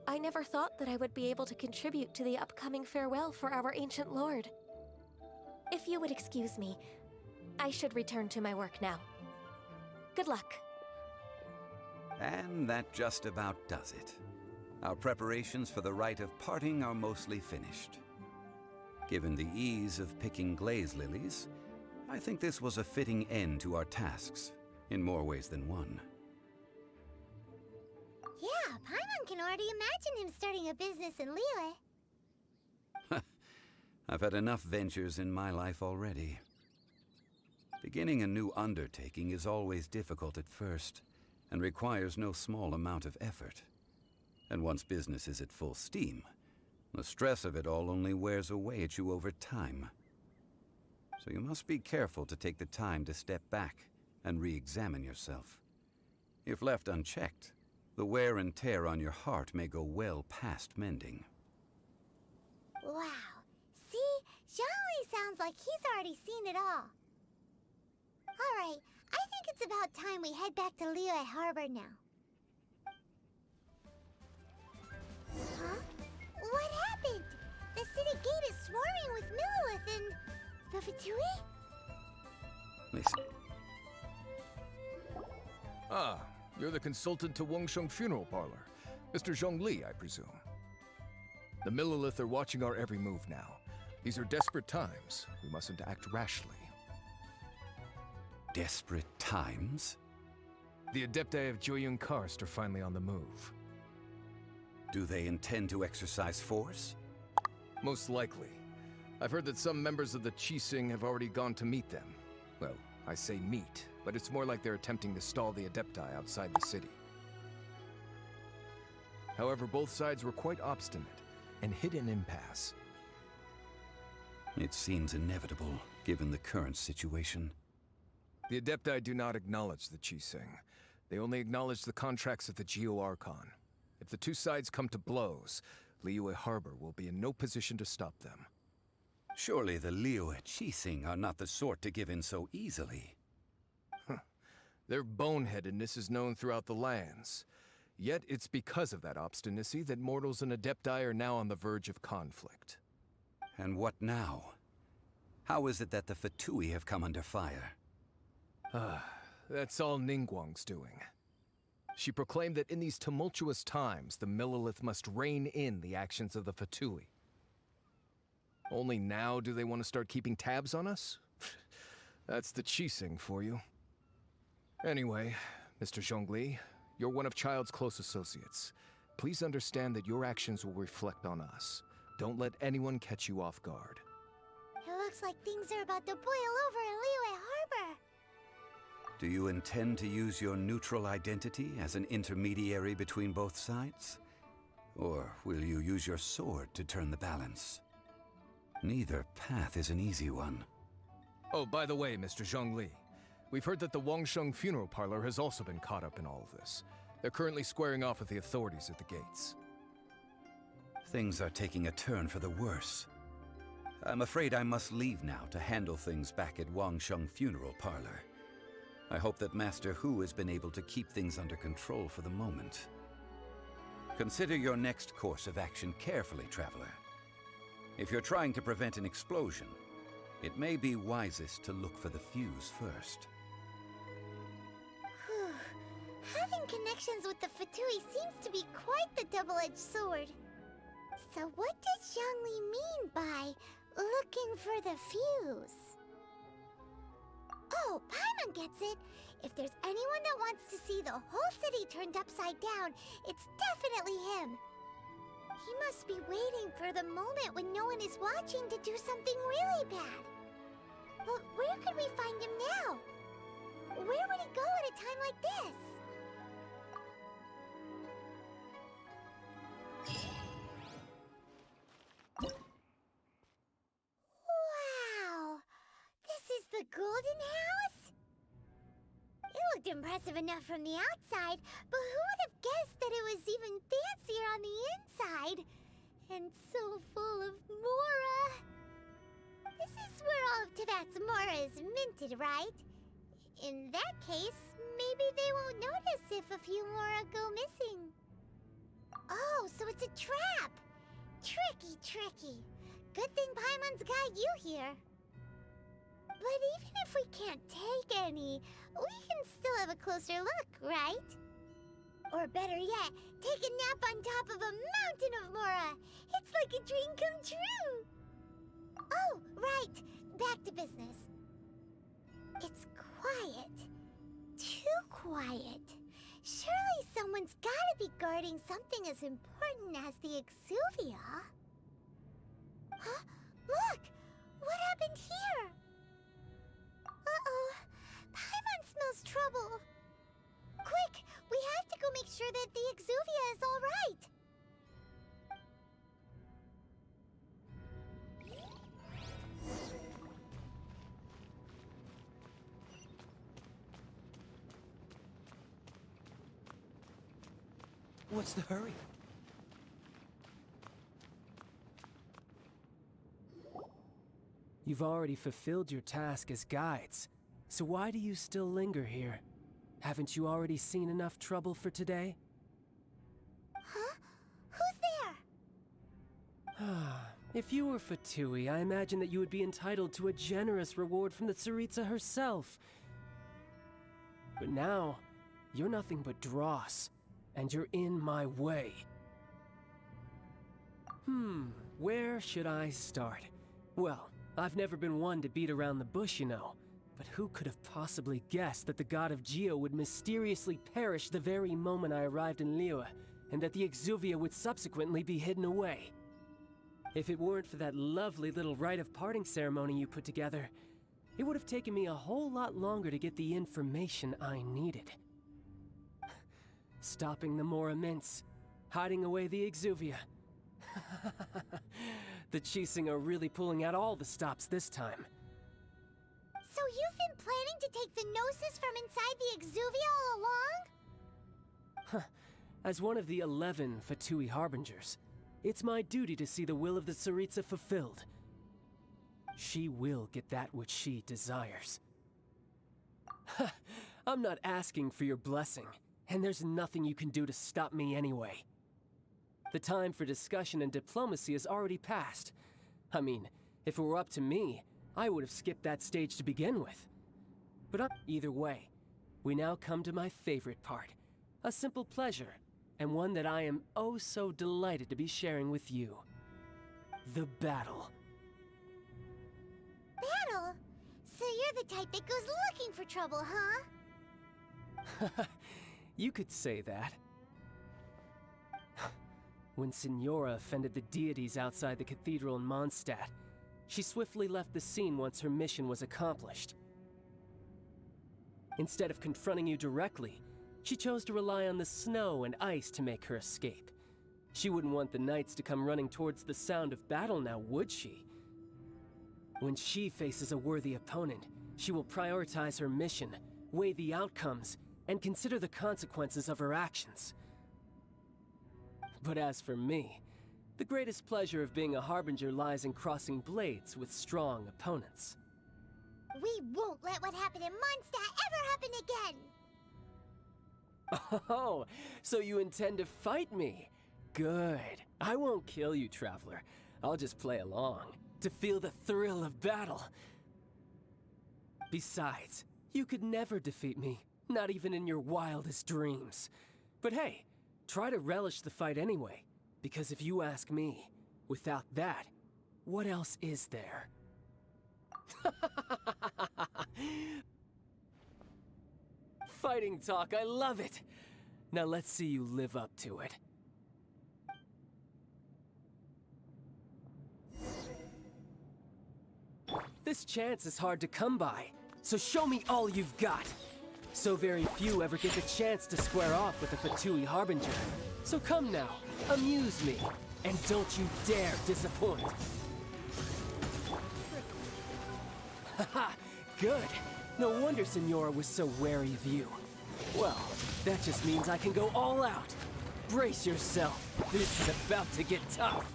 I never thought that I would be able to contribute to the upcoming farewell for our ancient lord. If you would excuse me, I should return to my work now. Good luck. And that just about does it. Our preparations for the rite of parting are mostly finished. Given the ease of picking glaze lilies, I think this was a fitting end to our tasks, in more ways than one. Yeah, Paimon can already imagine him starting a business in Liyue. I've had enough ventures in my life already. Beginning a new undertaking is always difficult at first, and requires no small amount of effort. And once business is at full steam, the stress of it all only wears away at you over time. So you must be careful to take the time to step back and re-examine yourself. If left unchecked, the wear and tear on your heart may go well past mending. Wow. See? Zhongli sounds like he's already seen it all. Alright, I think it's about time we head back to Liyue Harbor now. Huh? What happened? The city gate is swarming with Millilith and... the Fatui? Listen. Ah, you're the consultant to Wengsheng Funeral Parlor. Mr. Zhongli, I presume. The Millilith are watching our every move now. These are desperate times. We mustn't act rashly. Desperate times? The Adepti of Joyun Karst are finally on the move. Do they intend to exercise force? Most likely. I've heard that some members of the Qixing have already gone to meet them. Well, I say meet, but it's more like they're attempting to stall the Adepti outside the city. However, both sides were quite obstinate and hit an impasse. It seems inevitable, given the current situation. The Adepti do not acknowledge the Qixing. They only acknowledge the contracts of the Geo-Archon. If the two sides come to blows, Liyue Harbor will be in no position to stop them. Surely the Liyue Qixing are not the sort to give in so easily. Their boneheadedness is known throughout the lands. Yet it's because of that obstinacy that mortals and Adepti are now on the verge of conflict. And what now? How is it that the Fatui have come under fire? That's all Ningguang's doing. She proclaimed that in these tumultuous times, the Millelith must rein in the actions of the Fatui. Only now do they want to start keeping tabs on us? That's the Qixing for you. Anyway, Mr. Zhongli, you're one of Child's close associates. Please understand that your actions will reflect on us. Don't let anyone catch you off guard. It looks like things are about to boil over in Liyue Harbor. Do you intend to use your neutral identity as an intermediary between both sides? Or will you use your sword to turn the balance? Neither path is an easy one. Oh, by the way, Mr. Zhongli, we've heard that the Wangsheng funeral parlor has also been caught up in all of this. They're currently squaring off with the authorities at the gates. Things are taking a turn for the worse. I'm afraid I must leave now to handle things back at Wangsheng Funeral Parlor. I hope that Master Hu has been able to keep things under control for the moment. Consider your next course of action carefully, Traveler. If you're trying to prevent an explosion, it may be wisest to look for the fuse first. Whew. Having connections with the Fatui seems to be quite the double-edged sword. So what does Zhongli mean by looking for the fuse? Oh, Paimon gets it! If there's anyone that wants to see the whole city turned upside down, it's definitely him! He must be waiting for the moment when no one is watching to do something really bad. But where could we find him now? Where would he go at a time like this? Wow! This is the Golden House? It looked impressive enough from the outside, but who would have guessed that it was even fancier on the inside? And so full of Mora. This is where all of Teyvat's Mora is minted, right? In that case, maybe they won't notice if a few Mora go missing. Oh, so it's a trap! Tricky, tricky. Good thing Paimon's got you here. But even if we can't take any, we can still have a closer look, right? Or better yet, take a nap on top of a mountain of Mora. It's like a dream come true. Oh, right. Back to business. It's quiet. Too quiet. Surely someone's gotta be guarding something as important as the Exuvia. Huh? Look! What happened here? Uh-oh. Paimon smells trouble. Quick! We have to go make sure that the Exuvia is all right. What's the hurry? You've already fulfilled your task as guides, so why do you still linger here? Haven't you already seen enough trouble for today? Huh? Who's there? If you were Fatui, I imagine that you would be entitled to a generous reward from the Tsaritsa herself. But now, you're nothing but dross, and you're in my way. Where should I start? Well, I've never been one to beat around the bush, you know. But who could have possibly guessed that the god of Geo would mysteriously perish the very moment I arrived in Liyue, and that the Exuvia would subsequently be hidden away? If it weren't for that lovely little rite of parting ceremony you put together, it would have taken me a whole lot longer to get the information I needed. Stopping the Mora Mints, hiding away the Exuvia. The Qixing are really pulling out all the stops this time. So you've been planning to take the Gnosis from inside the Exuvia all along? As one of the 11 Fatui Harbingers, it's my duty to see the will of the Tsaritsa fulfilled. She will get that which she desires. I'm not asking for your blessing, And there's nothing you can do to stop me anyway. The time for discussion and diplomacy has already passed. I mean, if it were up to me, I would have skipped that stage to begin with. But either way, we now come to my favorite part. A simple pleasure, and one that I am oh so delighted to be sharing with you. The battle. Battle? So you're the type that goes looking for trouble, huh? You could say that. When Signora offended the deities outside the cathedral in Mondstadt, she swiftly left the scene once her mission was accomplished. Instead of confronting you directly, she chose to rely on the snow and ice to make her escape. She wouldn't want the knights to come running towards the sound of battle now, would she? When she faces a worthy opponent, she will prioritize her mission, weigh the outcomes, and consider the consequences of her actions. But as for me, the greatest pleasure of being a harbinger lies in crossing blades with strong opponents. We won't let what happened in Mondstadt ever happen again! Oh, so you intend to fight me? Good. I won't kill you, Traveler. I'll just play along, to feel the thrill of battle. Besides, you could never defeat me, not even in your wildest dreams. But hey, try to relish the fight anyway, because if you ask me, without that, what else is there? Fighting talk, I love it! Now let's see you live up to it. This chance is hard to come by, so show me all you've got. So very few ever get the chance to square off with a Fatui Harbinger. So come now, amuse me, and don't you dare disappoint. Haha, good. No wonder Signora was so wary of you. Well, that just means I can go all out. Brace yourself. This is about to get tough.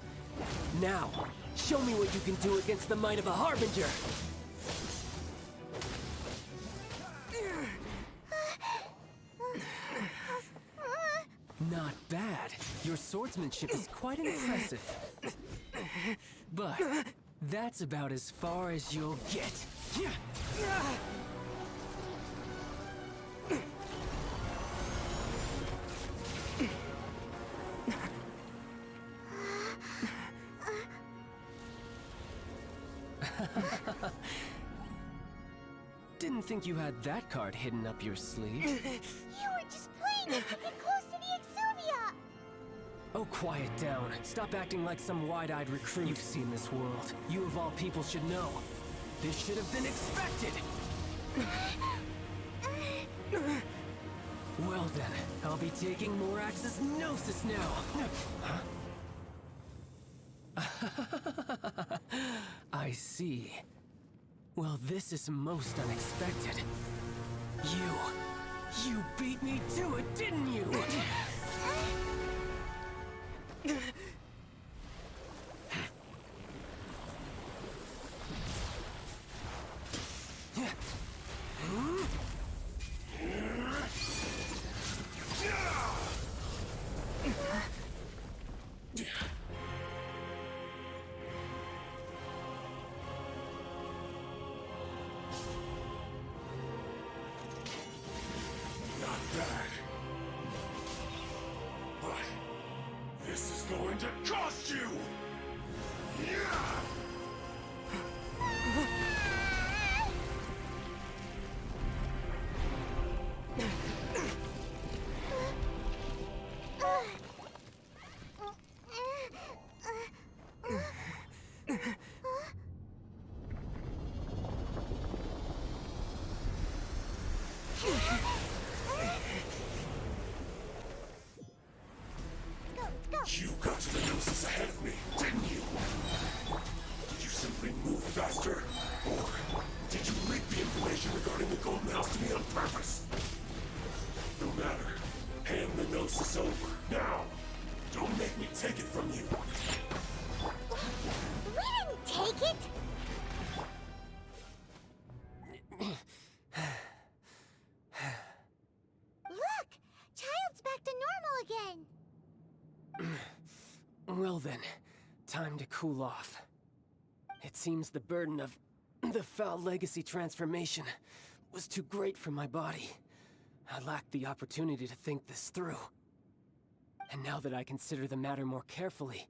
Now, show me what you can do against the might of a Harbinger. Not bad. Your swordsmanship is quite impressive. But that's about as far as you'll get. Didn't think you had that card hidden up your sleeve. You were just playing us to get close to the Exuvia! Oh, quiet down. Stop acting like some wide-eyed recruit. You've seen this world. You of all people should know. This should have been expected! Well then, I'll be taking Morax's Gnosis now! Huh? I see. Well, this is most unexpected. You beat me to it, didn't you? Going to cost you! You got to the Gnosis ahead of me, didn't you? Did you simply move faster? Or did you leak the information regarding the Golden House to me on purpose? No matter. Hand the Gnosis over, now! Don't make me take it from you! We didn't take it! Look! Chai Well then, time to cool off. It seems the burden of the foul legacy transformation was too great for my body. I lacked the opportunity to think this through. And now that I consider the matter more carefully,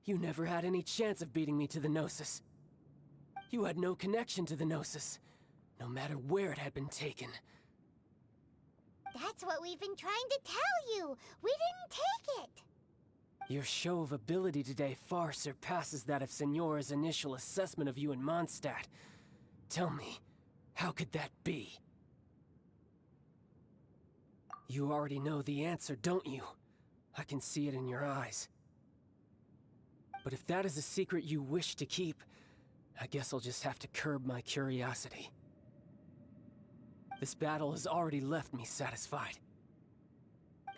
you never had any chance of beating me to the Gnosis. You had no connection to the Gnosis, no matter where it had been taken. That's what we've been trying to tell you! We didn't take it! Your show of ability today far surpasses that of Signora's initial assessment of you in Mondstadt. Tell me, how could that be? You already know the answer, don't you? I can see it in your eyes. But if that is a secret you wish to keep, I guess I'll just have to curb my curiosity. This battle has already left me satisfied.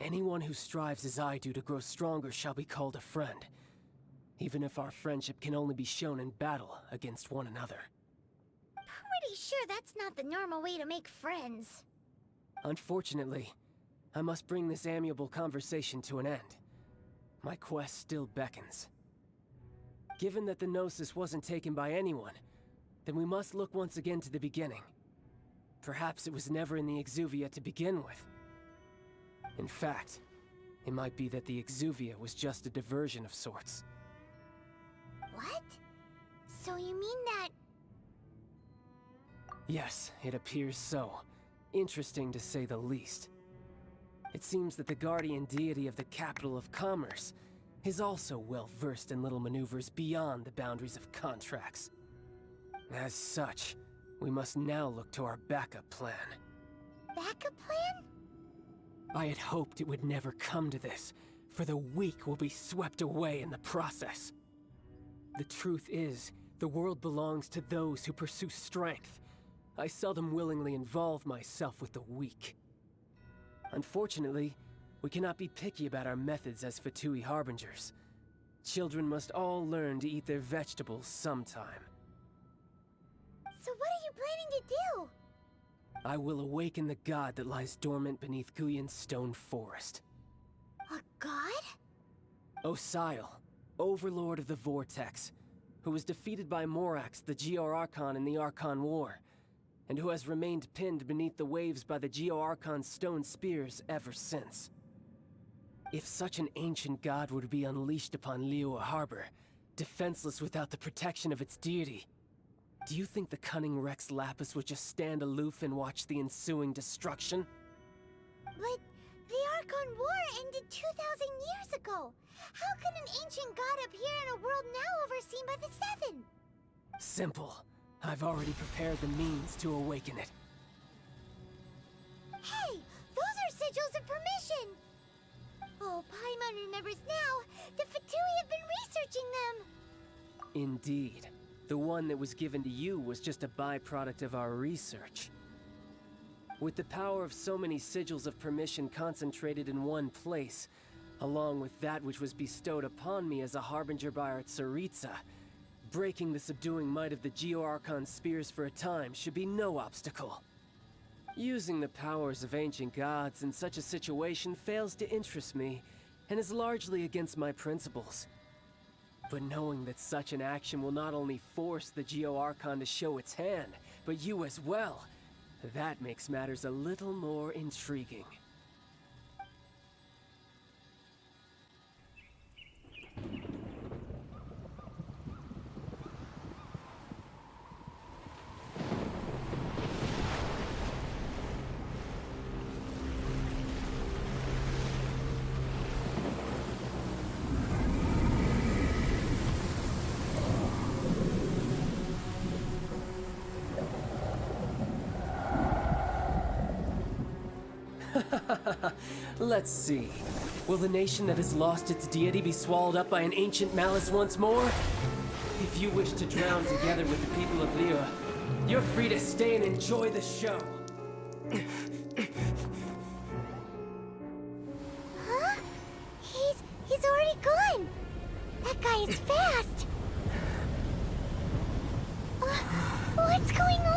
Anyone who strives as I do to grow stronger shall be called a friend, even if our friendship can only be shown in battle against one another. Pretty sure that's not the normal way to make friends. Unfortunately, I must bring this amiable conversation to an end. My quest still beckons. Given that the Gnosis wasn't taken by anyone, then we must look once again to the beginning. Perhaps it was never in the Exuvia to begin with. In fact, it might be that the Exuvia was just a diversion of sorts. What? So you mean that... Yes, it appears so. Interesting to say the least. It seems that the guardian deity of the capital of commerce is also well versed in little maneuvers beyond the boundaries of contracts. As such, we must now look to our backup plan. Backup plan? I had hoped it would never come to this, for the weak will be swept away in the process. The truth is, the world belongs to those who pursue strength. I seldom willingly involve myself with the weak. Unfortunately, we cannot be picky about our methods as Fatui Harbingers. Children must all learn to eat their vegetables sometime. So what are you planning to do? I will awaken the god that lies dormant beneath Guyan's stone forest. A god? Osial, overlord of the Vortex, who was defeated by Morax, the Geo-Archon in the Archon War, and who has remained pinned beneath the waves by the Geo-Archon's stone spears ever since. If such an ancient god were to be unleashed upon Liyue Harbor, defenseless without the protection of its deity, do you think the cunning Rex Lapis would just stand aloof and watch the ensuing destruction? But the Archon War ended 2,000 years ago. How can an ancient god appear in a world now overseen by the Seven? Simple. I've already prepared the means to awaken it. Hey, those are sigils of permission! Oh, Paimon remembers now. The Fatui have been researching them! Indeed. The one that was given to you was just a byproduct of our research. With the power of so many sigils of permission concentrated in one place, along with that which was bestowed upon me as a harbinger by our Tsaritsa, breaking the subduing might of the Geo-Archon spears for a time should be no obstacle. Using the powers of ancient gods in such a situation fails to interest me, and is largely against my principles. But knowing that such an action will not only force the Geo-Archon to show its hand, but you as well, that makes matters a little more intriguing. Let's see. Will the nation that has lost its deity be swallowed up by an ancient malice once more? If you wish to drown together with the people of Liyue, you're free to stay and enjoy the show. Huh? He's already gone! That guy is fast! What's going on?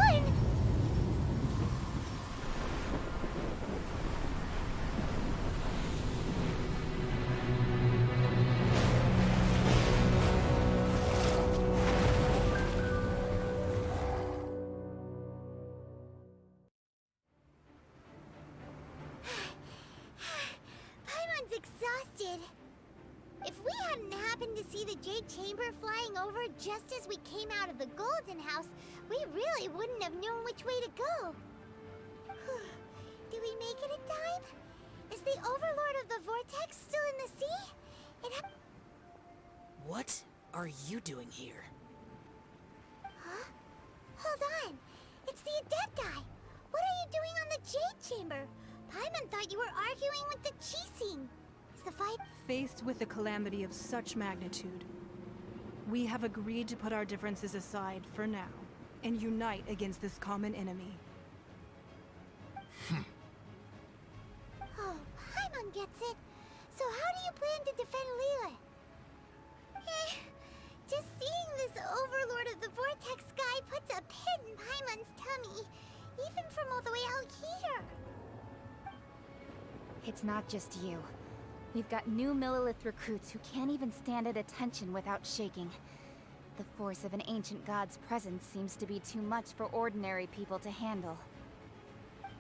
happened to see the Jade Chamber flying over just as we came out of the Golden House, we really wouldn't have known which way to go. Did we make it in time? Is the Overlord of the Vortex still in the sea? What are you doing here? Huh? Hold on. It's the Adepti. What are you doing on the Jade Chamber? Paimon thought you were arguing with the Qixing. Is the fight... Faced with a calamity of such magnitude, we have agreed to put our differences aside for now and unite against this common enemy. Oh, Paimon gets it. So how do you plan to defend Lilith? Just seeing this Overlord of the Vortex guy puts a pit in Paimon's tummy, even from all the way out here. It's not just you. We've got new Millilith recruits who can't even stand at attention without shaking. The force of an ancient god's presence seems to be too much for ordinary people to handle.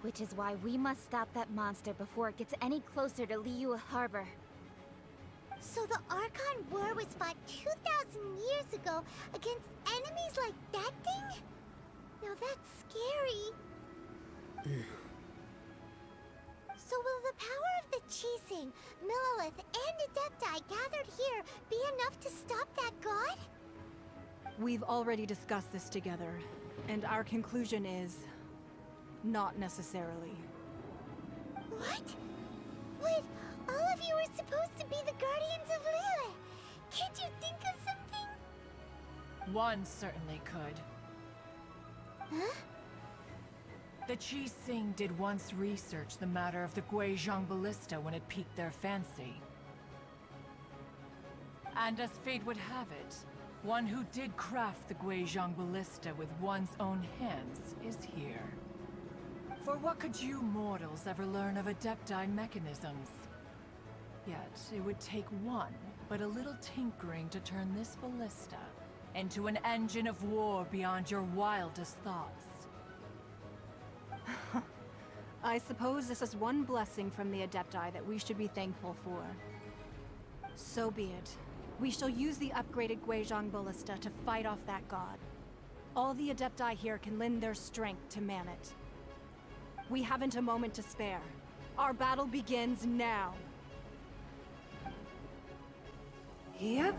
Which is why we must stop that monster before it gets any closer to Liyue Harbor. So the Archon War was fought 2,000 years ago against enemies like that thing? Now that's scary. So will the power of the Qixing, Millilith, and Adepti gathered here be enough to stop that god? We've already discussed this together, and our conclusion is... not necessarily. What? Wait, all of you are supposed to be the Guardians of Lilith. Can't you think of something? One certainly could. Huh? The Qixing did once research the matter of the Guizhong Ballista when it piqued their fancy. And as fate would have it, one who did craft the Guizhong Ballista with one's own hands is here. For what could you mortals ever learn of Adepti mechanisms? Yet, it would take one, but a little tinkering to turn this ballista into an engine of war beyond your wildest thoughts. I suppose this is one blessing from the Adepti that we should be thankful for. So be it. We shall use the upgraded Guizhong Ballista to fight off that god. All the Adepti here can lend their strength to man it. We haven't a moment to spare. Our battle begins now. Yep.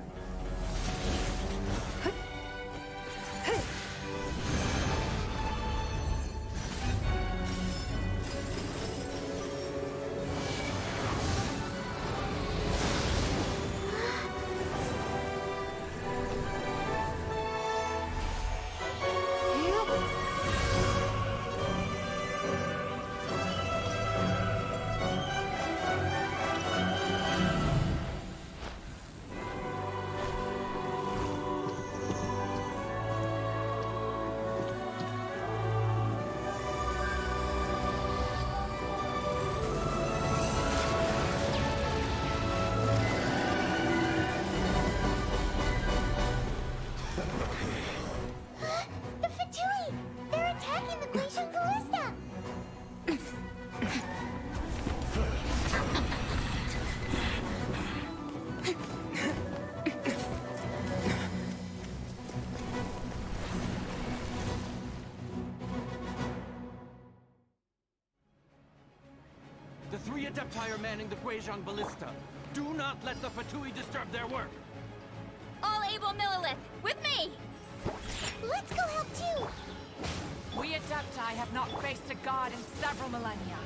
The Fatui! They're attacking the Guizhong Ballista! The three Adepti are manning the Guizhong Ballista. Do not let the Fatui disturb their work. All able Millilith, with me! Let's go help too! We Adepti have not faced a god in several millennia.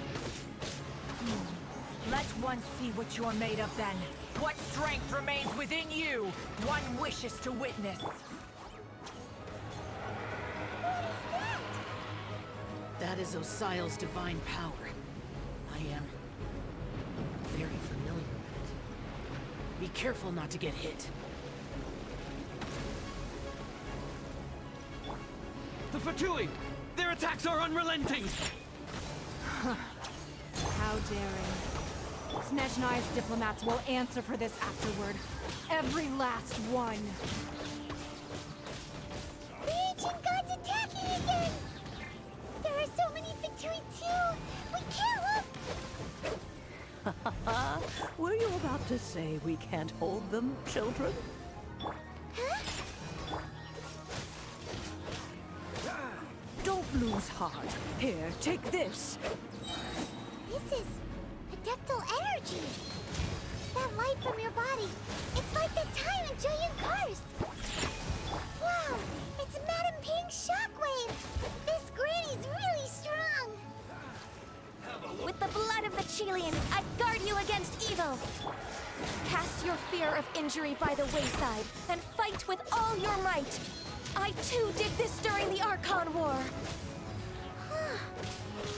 Let one see what you're made of then. What strength remains within you, one wishes to witness. What is that? That is Osial's divine power. I am very familiar with it. Be careful not to get hit. The Fatui! Their attacks are unrelenting! How daring. Snezhnai's diplomats will answer for this afterward. Every last one. The ancient god's attacking again! There are so many Fatui too! We can't look! Were you about to to say we can't hold them, children? Don't lose heart. Here, take this. This is adeptal energy. That light from your body, it's like the time in Julian Karst. Wow, it's Madam Ping's shockwave. This granny's really strong. With the blood of the Chilean, I guard you against evil. Cast your fear of injury by the wayside and fight with all your might. I too did this during the Archon War.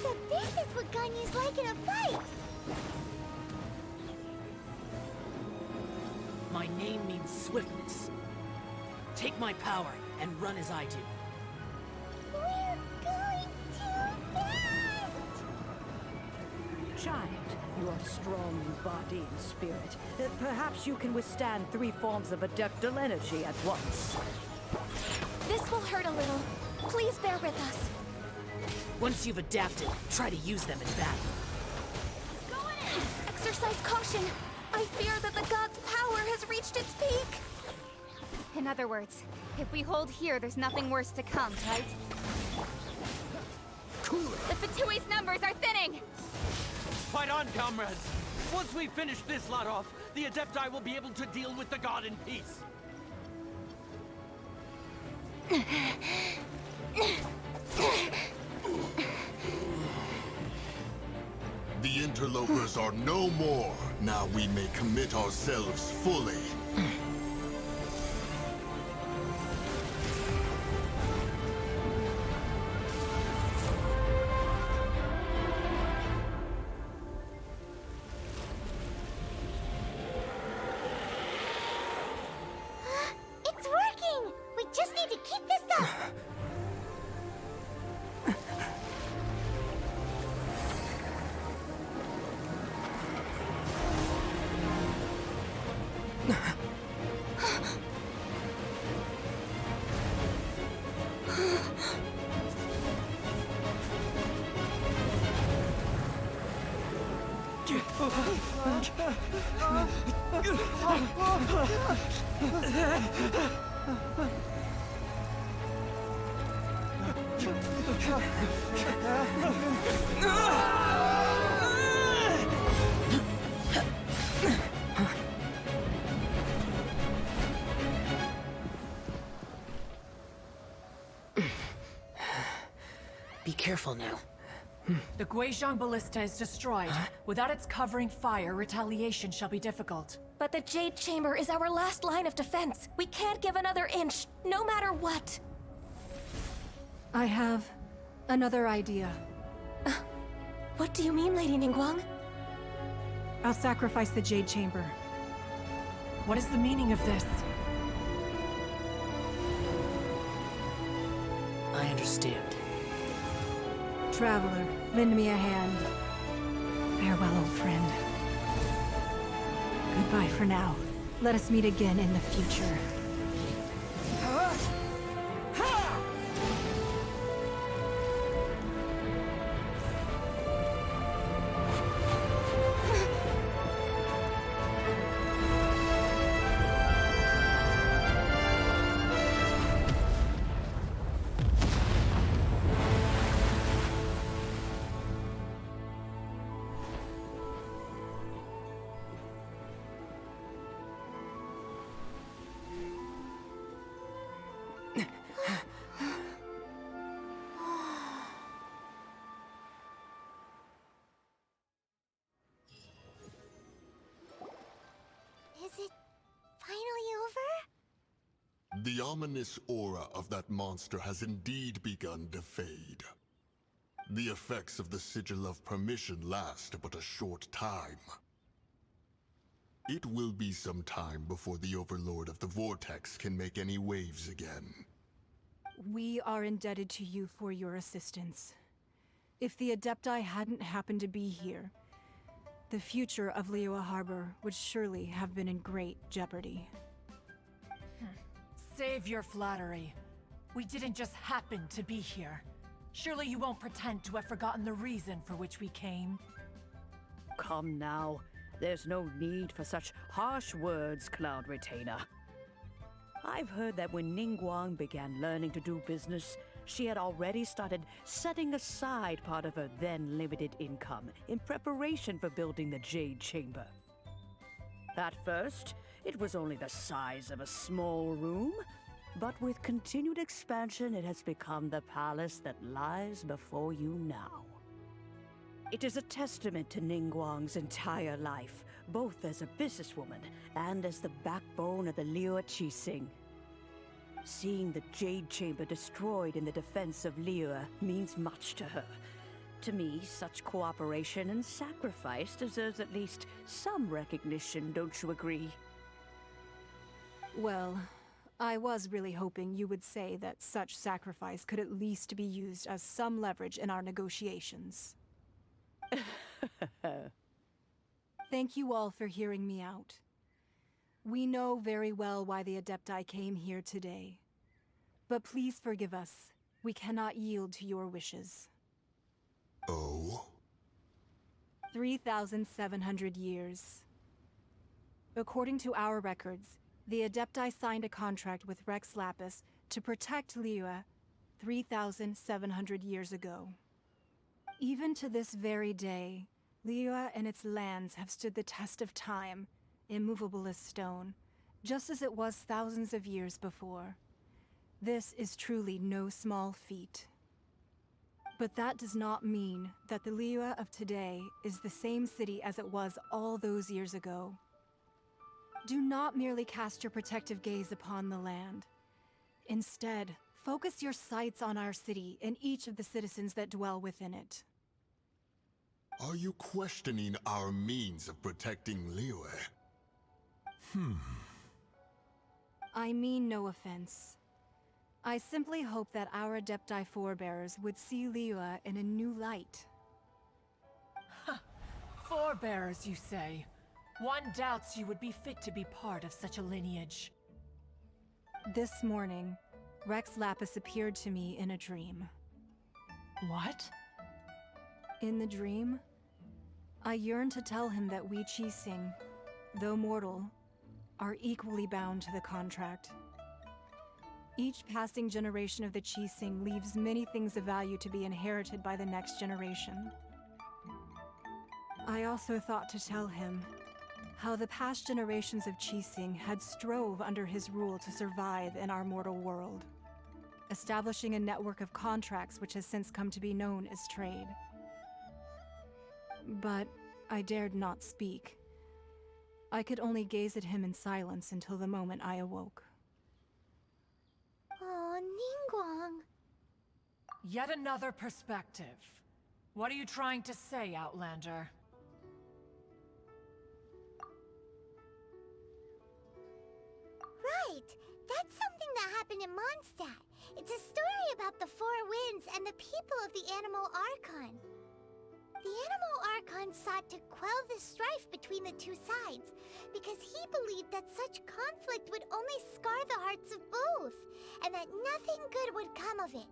So this is what Ganyu's like in a fight. My name means swiftness. Take my power and run as I do. We're going too fast! Child, you are strong in body and spirit. Perhaps you can withstand 3 forms of adeptal energy at once. This will hurt a little. Please bear with us. Once you've adapted, try to use them in battle. Go in! Exercise caution. I fear that the god's power has reached its peak. In other words, if we hold here, there's nothing worse to come, right? The Fatui's numbers are thinning! Fight on, comrades! Once we finish this lot off, the Adepti will be able to deal with the god in peace. The interlopers are no more. Now we may commit ourselves fully. It's working! We just need to keep this up! Be careful now. The Guizhong Ballista is destroyed. Without its covering fire, retaliation shall be difficult. But the Jade Chamber is our last line of defense. We can't give another inch, no matter what. I have another idea. What do you mean, Lady Ningguang? I'll sacrifice the Jade Chamber. What is the meaning of this? I understand. Traveler, lend me a hand. Farewell, old friend. Goodbye for now. Let us meet again in the future. Is it finally over? The ominous aura of that monster has indeed begun to fade. The effects of the Sigil of Permission last but a short time. It will be some time before the Overlord of the Vortex can make any waves again. We are indebted to you for your assistance. If the Adepti hadn't happened to be here, the future of Liyue Harbor would surely have been in great jeopardy. Save your flattery. We didn't just happen to be here. Surely you won't pretend to have forgotten the reason for which we came. Come now. There's no need for such harsh words, Cloud Retainer. I've heard that when Ningguang began learning to do business, she had already started setting aside part of her then limited income in preparation for building the Jade Chamber. At first, it was only the size of a small room, but with continued expansion, it has become the palace that lies before you now. It is a testament to Ningguang's entire life, both as a businesswoman and as the backbone of the Liyue Qixing. Seeing the Jade Chamber destroyed in the defense of Liyue means much to her. To me, such cooperation and sacrifice deserves at least some recognition, don't you agree? Well, I was really hoping you would say that such sacrifice could at least be used as some leverage in our negotiations. Thank you all for hearing me out. We know very well why the Adepti came here today. But please forgive us. We cannot yield to your wishes. Oh? 3,700 years. According to our records, the Adepti signed a contract with Rex Lapis to protect Liyue 3,700 years ago. Even to this very day, Liyue and its lands have stood the test of time, immovable as stone, just as it was thousands of years before. This is truly no small feat. But that does not mean that the Liyue of today is the same city as it was all those years ago. Do not merely cast your protective gaze upon the land. Instead, focus your sights on our city and each of the citizens that dwell within it. Are you questioning our means of protecting Liyue? I mean no offense. I simply hope that our Adepti forebears would see Liyue in a new light. Forebearers, you say? One doubts you would be fit to be part of such a lineage. This morning, Rex Lapis appeared to me in a dream. What? In the dream, I yearned to tell him that we Qixing, though mortal, are equally bound to the contract. Each passing generation of the Qixing leaves many things of value to be inherited by the next generation. I also thought to tell him how the past generations of Qixing had strove under his rule to survive in our mortal world, establishing a network of contracts which has since come to be known as trade. But I dared not speak. I could only gaze at him in silence until the moment I awoke. Oh, Ningguang. Yet another perspective. What are you trying to say, Outlander? Right! That's something that happened in Mondstadt. It's a story about the Four Winds and the people of the Animal Archon. The Animal Archon sought to quell the strife between the two sides, because he believed that such conflict would only scar the hearts of both, and that nothing good would come of it.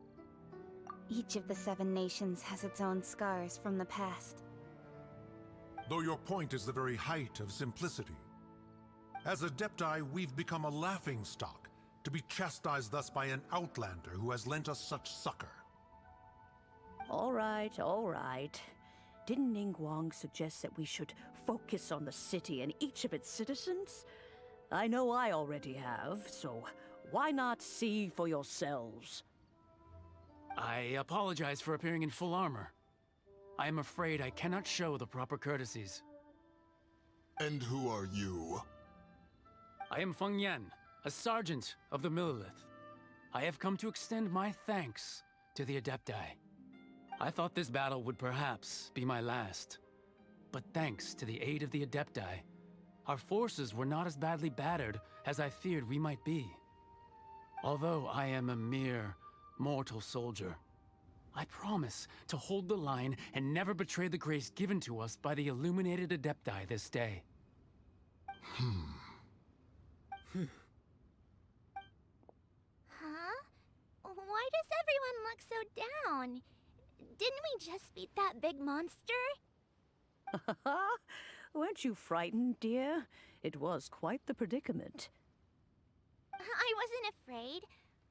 Each of the 7 nations has its own scars from the past. Though your point is the very height of simplicity. As Adepti, we've become a laughingstock, to be chastised thus by an outlander who has lent us such succor. All right, all right. Didn't Ningguang suggest that we should focus on the city and each of its citizens? I know I already have, so why not see for yourselves? I apologize for appearing in full armor. I am afraid I cannot show the proper courtesies. And who are you? I am Feng Yan, a sergeant of the Millelith. I have come to extend my thanks to the Adepti. I thought this battle would perhaps be my last. But thanks to the aid of the Adepti, our forces were not as badly battered as I feared we might be. Although I am a mere mortal soldier, I promise to hold the line and never betray the grace given to us by the illuminated Adepti this day. Huh? Why does everyone look so down? Didn't we just beat that big monster? Weren't you frightened, dear? It was quite the predicament. I wasn't afraid.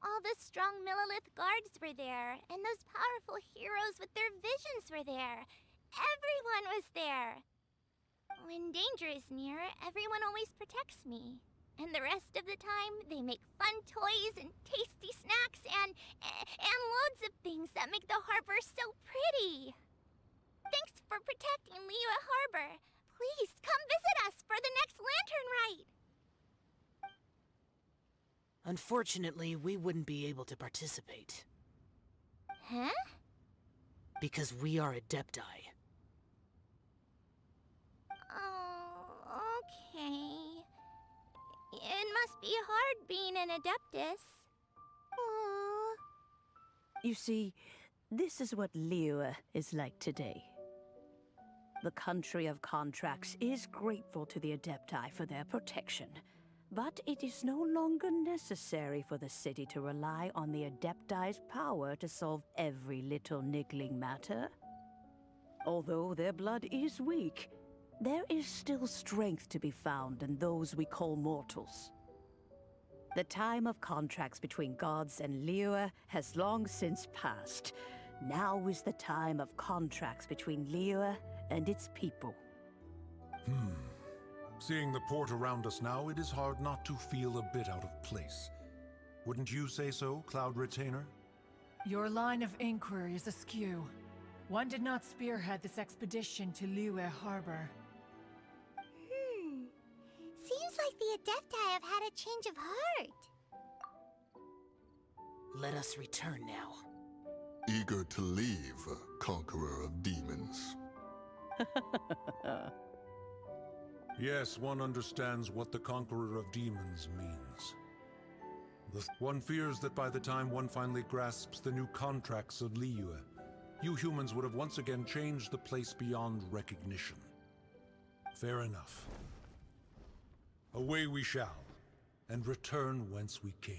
All the strong Millelith guards were there, and those powerful heroes with their visions were there. Everyone was there. When danger is near, everyone always protects me. And the rest of the time, they make fun toys and tasty snacks and loads of things that make the harbor so pretty. Thanks for protecting Liyue Harbor. Please come visit us for the next lantern rite. Unfortunately, we wouldn't be able to participate. Huh? Because we are Adepti. Oh, okay. It must be hard being an Adeptus. Aww. You see, this is what Liyue is like today. The country of contracts is grateful to the Adepti for their protection. But it is no longer necessary for the city to rely on the Adepti's power to solve every little niggling matter. Although their blood is weak, there is still strength to be found in those we call mortals. The time of contracts between gods and Liyue has long since passed. Now is the time of contracts between Liyue and its people. Seeing the port around us now, it is hard not to feel a bit out of place. Wouldn't you say so, Cloud Retainer? Your line of inquiry is askew. One did not spearhead this expedition to Liyue Harbor. Seems like the Adepti have had a change of heart. Let us return now. Eager to leave, Conqueror of Demons. Yes, one understands what the Conqueror of Demons means. One fears that by the time one finally grasps the new contracts of Liyue, you humans would have once again changed the place beyond recognition. Fair enough. Away we shall, and return whence we came.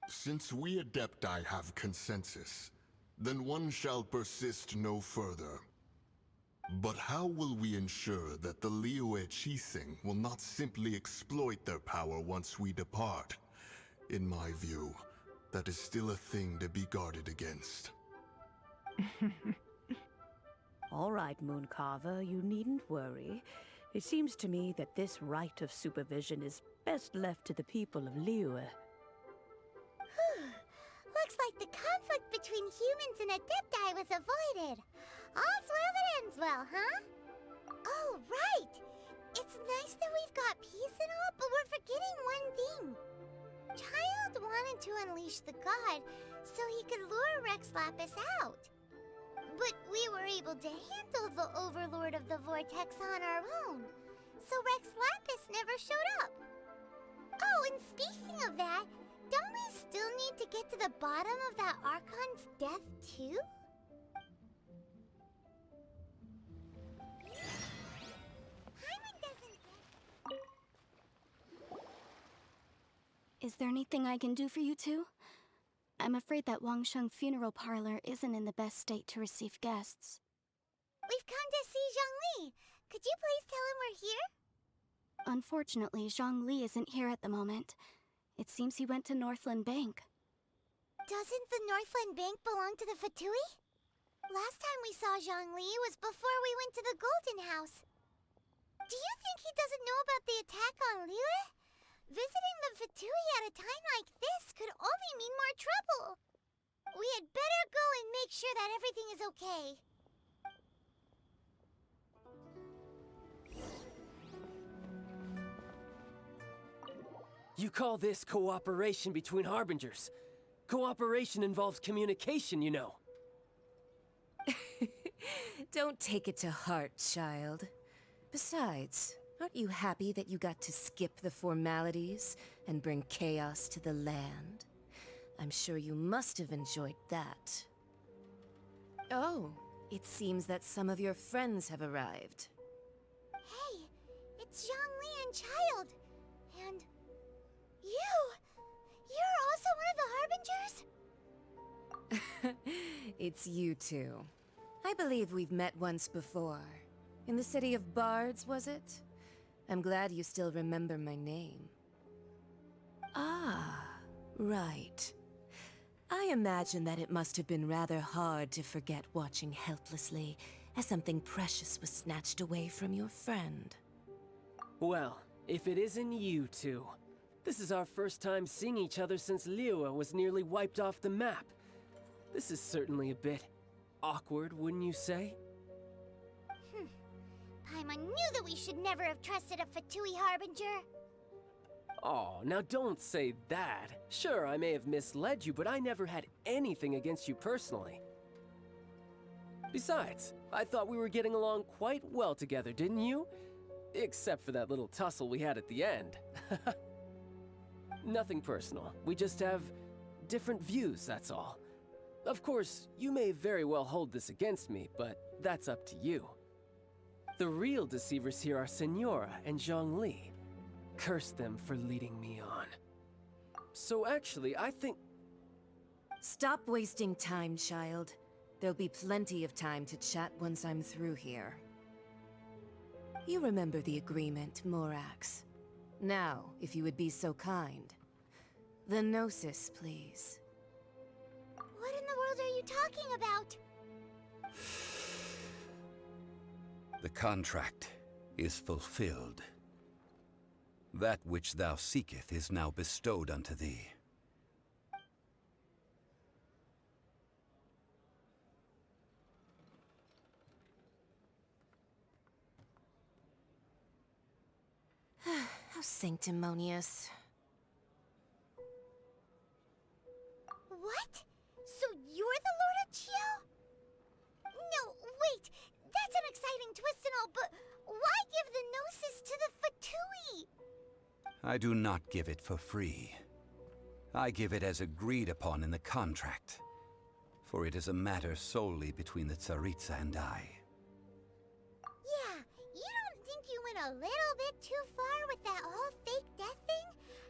Since we Adepti have consensus, then one shall persist no further. But how will we ensure that the Liyue Qixing will not simply exploit their power once we depart? In my view, that is still a thing to be guarded against. All right, Mooncarver, you needn't worry. It seems to me that this right of supervision is best left to the people of Liyue. Looks like the conflict between humans and Adepti was avoided. All's well that ends well, huh? Oh, right! It's nice that we've got peace and all, but we're forgetting one thing. Child wanted to unleash the god so he could lure Rex Lapis out. But we were able to handle the Overlord of the Vortex on our own, so Rex Lapis never showed up. Oh, and speaking of that, don't we still need to get to the bottom of that Archon's death, too? Is there anything I can do for you two? I'm afraid that Wangsheng Funeral Parlor isn't in the best state to receive guests. We've come to see Zhongli. Could you please tell him we're here? Unfortunately, Zhongli isn't here at the moment. It seems he went to Northland Bank. Doesn't the Northland Bank belong to the Fatui? Last time we saw Zhongli was before we went to the Golden House. Do you think he doesn't know about the attack on Liyue? Visiting the Fatui at a time like this could only mean more trouble. We had better go and make sure that everything is okay. You call this cooperation between Harbingers? Cooperation involves communication, you know. Don't take it to heart, child. Besides, aren't you happy that you got to skip the formalities and bring chaos to the land? I'm sure you must have enjoyed that. Oh, it seems that some of your friends have arrived. Hey, it's Zhongli and Child. And you're also one of the Harbingers? It's you two. I believe we've met once before. In the city of Bards, was it? I'm glad you still remember my name. Ah, right. I imagine that it must have been rather hard to forget watching helplessly as something precious was snatched away from your friend. Well, if it isn't you two. This is our first time seeing each other since Liyue was nearly wiped off the map. This is certainly a bit awkward, wouldn't you say? Paimon knew that we should never have trusted a Fatui Harbinger. Oh, now don't say that. Sure, I may have misled you, but I never had anything against you personally. Besides, I thought we were getting along quite well together, didn't you? Except for that little tussle we had at the end. Nothing personal. We just have different views, that's all. Of course, you may very well hold this against me, but that's up to you. The real deceivers here are Senora and Zhongli. Curse them for leading me on. So actually, I think... Stop wasting time, child. There'll be plenty of time to chat once I'm through here. You remember the agreement, Morax. Now, if you would be so kind. The Gnosis, please. What in the world are you talking about? The contract is fulfilled. That which thou seeketh is now bestowed unto thee. How sanctimonious. What? So you're the Lord of Chio? No, wait. That's an exciting twist and all, but why give the Gnosis to the Fatui? I do not give it for free. I give it as agreed upon in the contract, for it is a matter solely between the Tsaritsa and I. Yeah, you don't think you went a little bit too far with that whole fake death thing?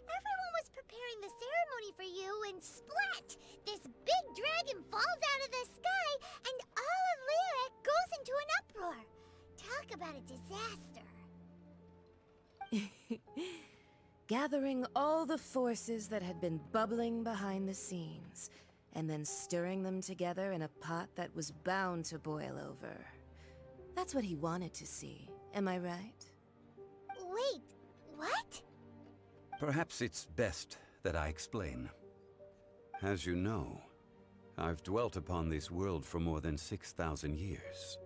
Everyone was preparing the ceremony for you, and splat! This big dragon falls out of the sky, and all of Liyue goes into an uproar. Talk about a disaster. Gathering all the forces that had been bubbling behind the scenes, and then stirring them together in a pot that was bound to boil over. That's what he wanted to see, am I right? Wait, what? Perhaps it's best that I explain. As you know, I've dwelt upon this world for more than 6,000 years.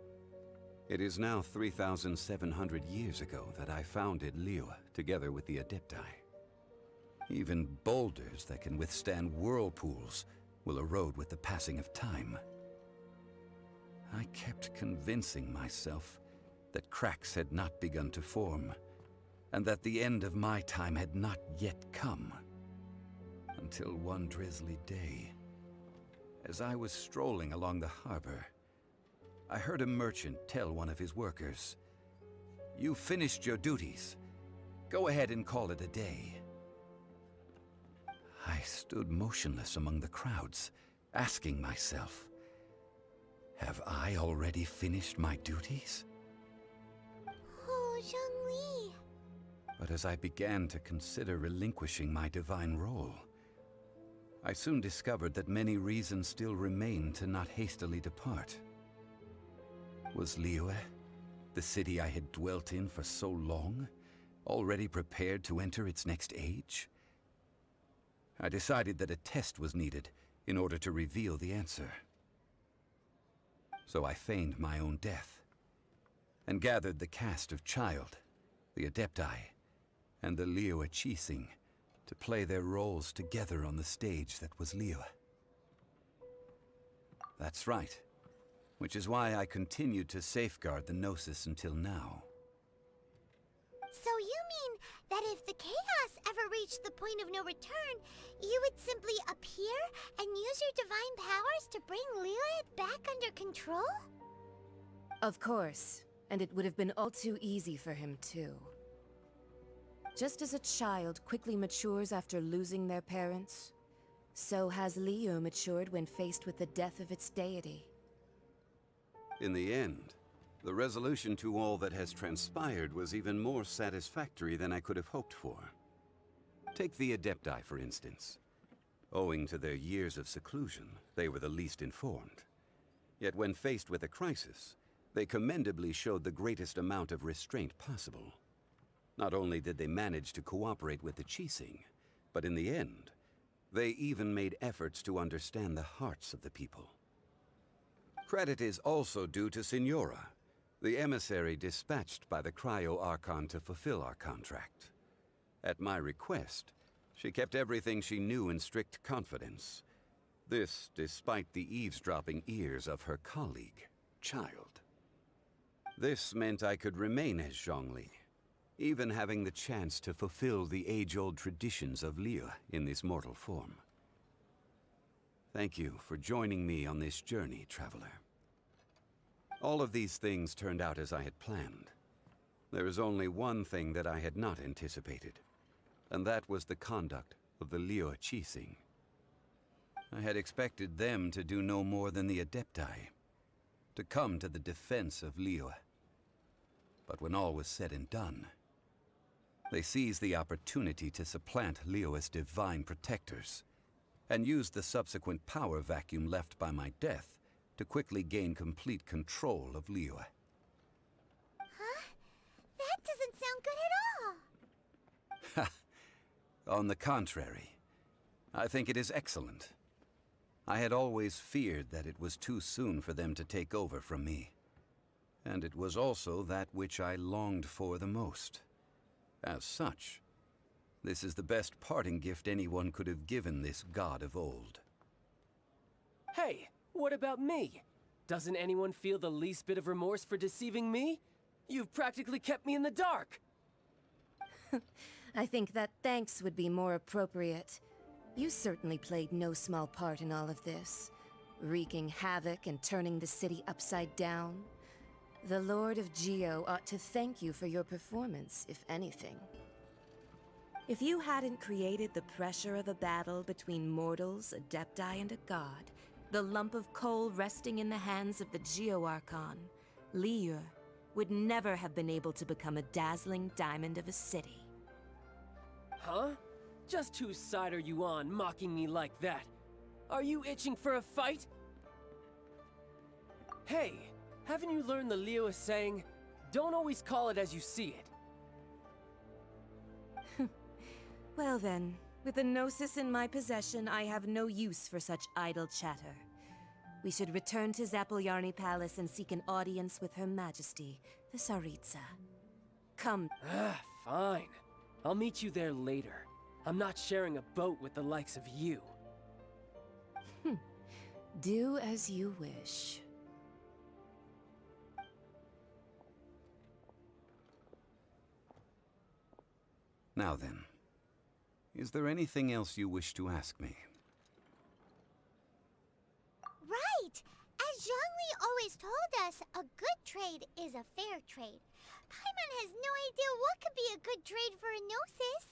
It is now 3,700 years ago that I founded Liyue together with the Adepti. Even boulders that can withstand whirlpools will erode with the passing of time. I kept convincing myself that cracks had not begun to form, and that the end of my time had not yet come. Until one drizzly day, as I was strolling along the harbor, I heard a merchant tell one of his workers, "You finished your duties. Go ahead and call it a day." I stood motionless among the crowds, asking myself, have I already finished my duties? Oh, Zhongli. But as I began to consider relinquishing my divine role, I soon discovered that many reasons still remained to not hastily depart. Was Liyue, the city I had dwelt in for so long, already prepared to enter its next age? I decided that a test was needed in order to reveal the answer. So I feigned my own death, and gathered the cast of Child, the Adepti, and the Liyue Qixing to play their roles together on the stage that was Liyue. That's right, which is why I continued to safeguard the Gnosis until now. So you mean that if the chaos ever reached the point of no return, you would simply appear and use your divine powers to bring Liyue back under control? Of course, and it would have been all too easy for him too. Just as a child quickly matures after losing their parents, So has Liu matured when faced with the death of its deity. In the end, the resolution to all that has transpired was even more satisfactory than I could have hoped for. Take the Adepti, for instance. Owing to their years of seclusion, they were the least informed. Yet when faced with a crisis, they commendably showed the greatest amount of restraint possible. Not only did they manage to cooperate with the Qixing, but in the end, they even made efforts to understand the hearts of the people. Credit is also due to Signora, the emissary dispatched by the Cryo Archon to fulfill our contract. At my request, she kept everything she knew in strict confidence. This despite the eavesdropping ears of her colleague, Child. This meant I could remain as Zhongli, even having the chance to fulfill the age-old traditions of Liu in this mortal form. Thank you for joining me on this journey, traveler. All of these things turned out as I had planned. There is only one thing that I had not anticipated, and that was the conduct of the Liu Qixing. I had expected them to do no more than the Adepti, to come to the defense of Liu. But when all was said and done, they seized the opportunity to supplant Liu as divine protectors, and used the subsequent power vacuum left by my death to quickly gain complete control of Liu. Huh? That doesn't sound good at all! Ha! On the contrary, I think it is excellent. I had always feared that it was too soon for them to take over from me. And it was also that which I longed for the most. As such, this is the best parting gift anyone could have given this god of old. Hey, what about me? Doesn't anyone feel the least bit of remorse for deceiving me? You've practically kept me in the dark! I think that thanks would be more appropriate. You certainly played no small part in all of this, wreaking havoc and turning the city upside down. The Lord of Geo ought to thank you for your performance, if anything. If you hadn't created the pressure of a battle between mortals, Adepti, and a god, the lump of coal resting in the hands of the Geo Archon, Liu, would never have been able to become a dazzling diamond of a city. Huh? Just whose side are you on, mocking me like that? Are you itching for a fight? Hey, haven't you learned the Liu saying, don't always call it as you see it? Well then, with the Gnosis in my possession, I have no use for such idle chatter. We should return to Zapolyarny Palace and seek an audience with Her Majesty, the Tsaritsa. Come. Fine. I'll meet you there later. I'm not sharing a boat with the likes of you. Do as you wish. Now then, is there anything else you wish to ask me? Right! As Zhongli always told us, a good trade is a fair trade. Paimon has no idea what could be a good trade for a Gnosis.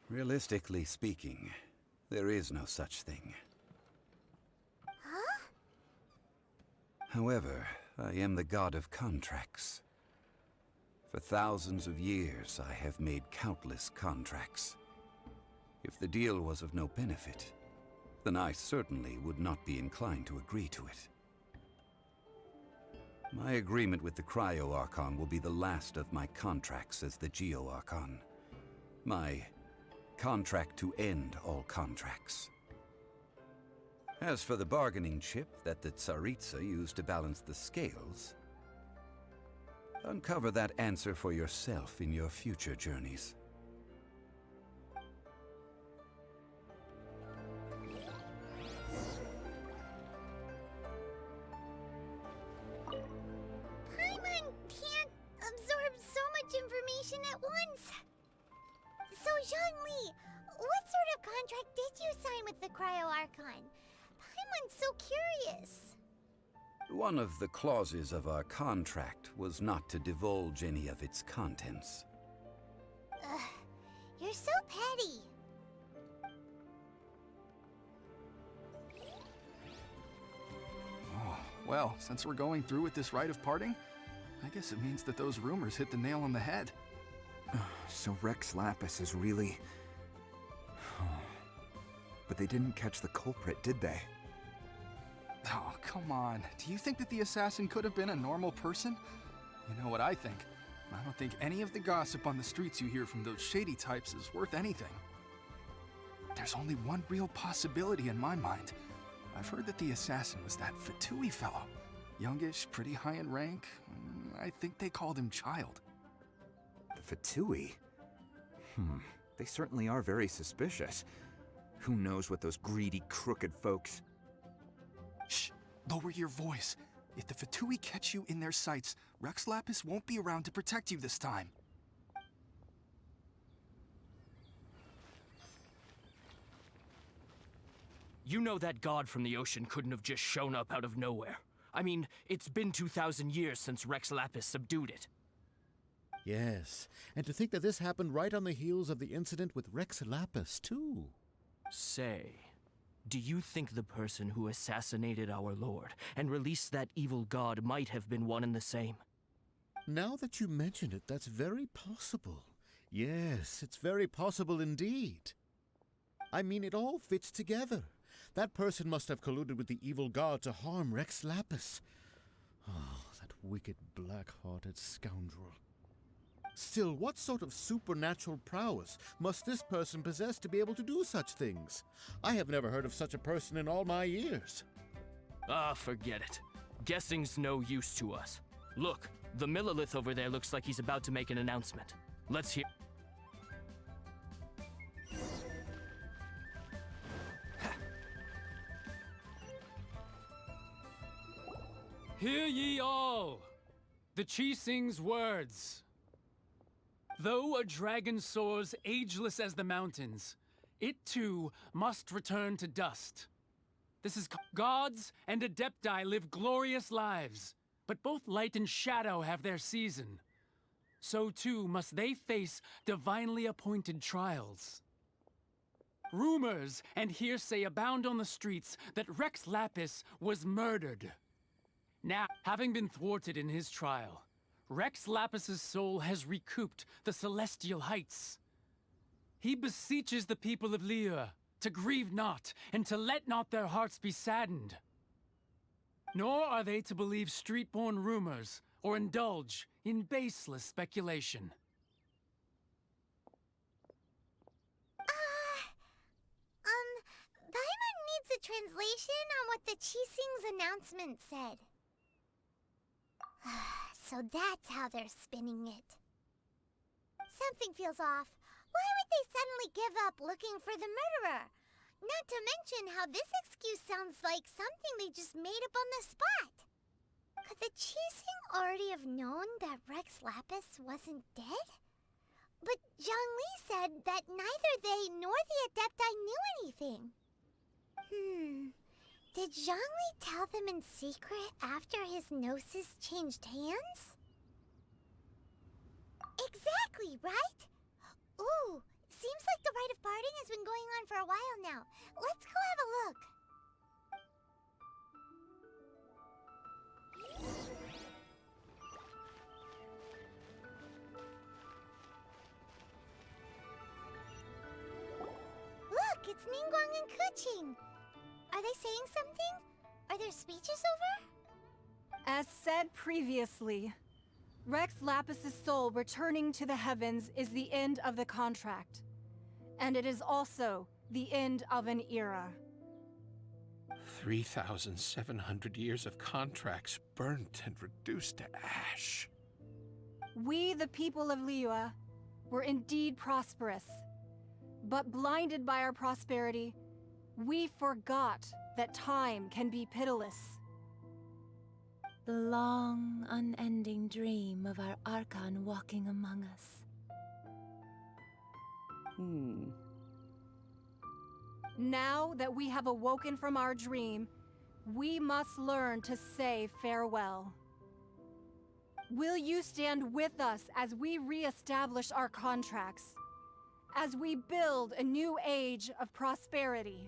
Realistically speaking, there is no such thing. Huh? However, I am the god of contracts. For thousands of years, I have made countless contracts. If the deal was of no benefit, then I certainly would not be inclined to agree to it. My agreement with the Cryo Archon will be the last of my contracts as the Geo Archon. My contract to end all contracts. As for the bargaining chip that the Tsaritsa used to balance the scales, uncover that answer for yourself in your future journeys. Paimon can't absorb so much information at once. So, Zhongli, what sort of contract did you sign with the Cryo Archon? Paimon's so curious. One of the clauses of our contract was not to divulge any of its contents. Ugh, you're so petty. Well, since we're going through with this rite of parting, I guess it means that those rumors hit the nail on the head. So Rex Lapis is really... But they didn't catch the culprit, did they? Oh, come on. Do you think that the assassin could have been a normal person? You know what I think. I don't think any of the gossip on the streets you hear from those shady types is worth anything. There's only one real possibility in my mind. I've heard that the assassin was that Fatui fellow. Youngish, pretty high in rank. I think they called him Child. The Fatui? They certainly are very suspicious. Who knows what those greedy, crooked folks... Shh! Lower your voice. If the Fatui catch you in their sights, Rex Lapis won't be around to protect you this time. You know that god from the ocean couldn't have just shown up out of nowhere. I mean, it's been 2,000 years since Rex Lapis subdued it. Yes, and to think that this happened right on the heels of the incident with Rex Lapis, too. Say, do you think the person who assassinated our lord and released that evil god might have been one and the same? Now that you mention it, that's very possible. Yes, it's very possible indeed. I mean, it all fits together. That person must have colluded with the evil god to harm Rex Lapis. Oh, that wicked, black-hearted scoundrel. Still, what sort of supernatural prowess must this person possess to be able to do such things? I have never heard of such a person in all my years. Ah, forget it. Guessing's no use to us. Look, the Millilith over there looks like he's about to make an announcement. Let's hear... Hear ye all, the Qixing's words. Though a dragon soars ageless as the mountains, it too must return to dust. This is gods and Adepti live glorious lives, but both light and shadow have their season. So too must they face divinely appointed trials. Rumors and hearsay abound on the streets that Rex Lapis was murdered. Now, having been thwarted in his trial, Rex Lapis's soul has recouped the celestial heights. He beseeches the people of Liyue to grieve not and to let not their hearts be saddened. Nor are they to believe street-born rumors or indulge in baseless speculation. Paimon needs a translation on what the Qixing's announcement said. So that's how they're spinning it. Something feels off. Why would they suddenly give up looking for the murderer? Not to mention how this excuse sounds like something they just made up on the spot. Could the Qixing already have known that Rex Lapis wasn't dead? But Zhongli said that neither they nor the Adepti knew anything. Did Zhongli tell them in secret after his gnosis changed hands? Exactly, right? Ooh, seems like the rite of parting has been going on for a while now. Let's go have a look. Look, it's Ningguang and Keqing. Are they saying something? Are their speeches over? As said previously, Rex Lapis's soul returning to the heavens is the end of the contract. And it is also the end of an era. 3,700 years of contracts burnt and reduced to ash. We, the people of Liyue, were indeed prosperous. But blinded by our prosperity, we forgot that time can be pitiless. The long, unending dream of our Archon walking among us. Now that we have awoken from our dream, we must learn to say farewell. Will you stand with us as we re-establish our contracts? As we build a new age of prosperity?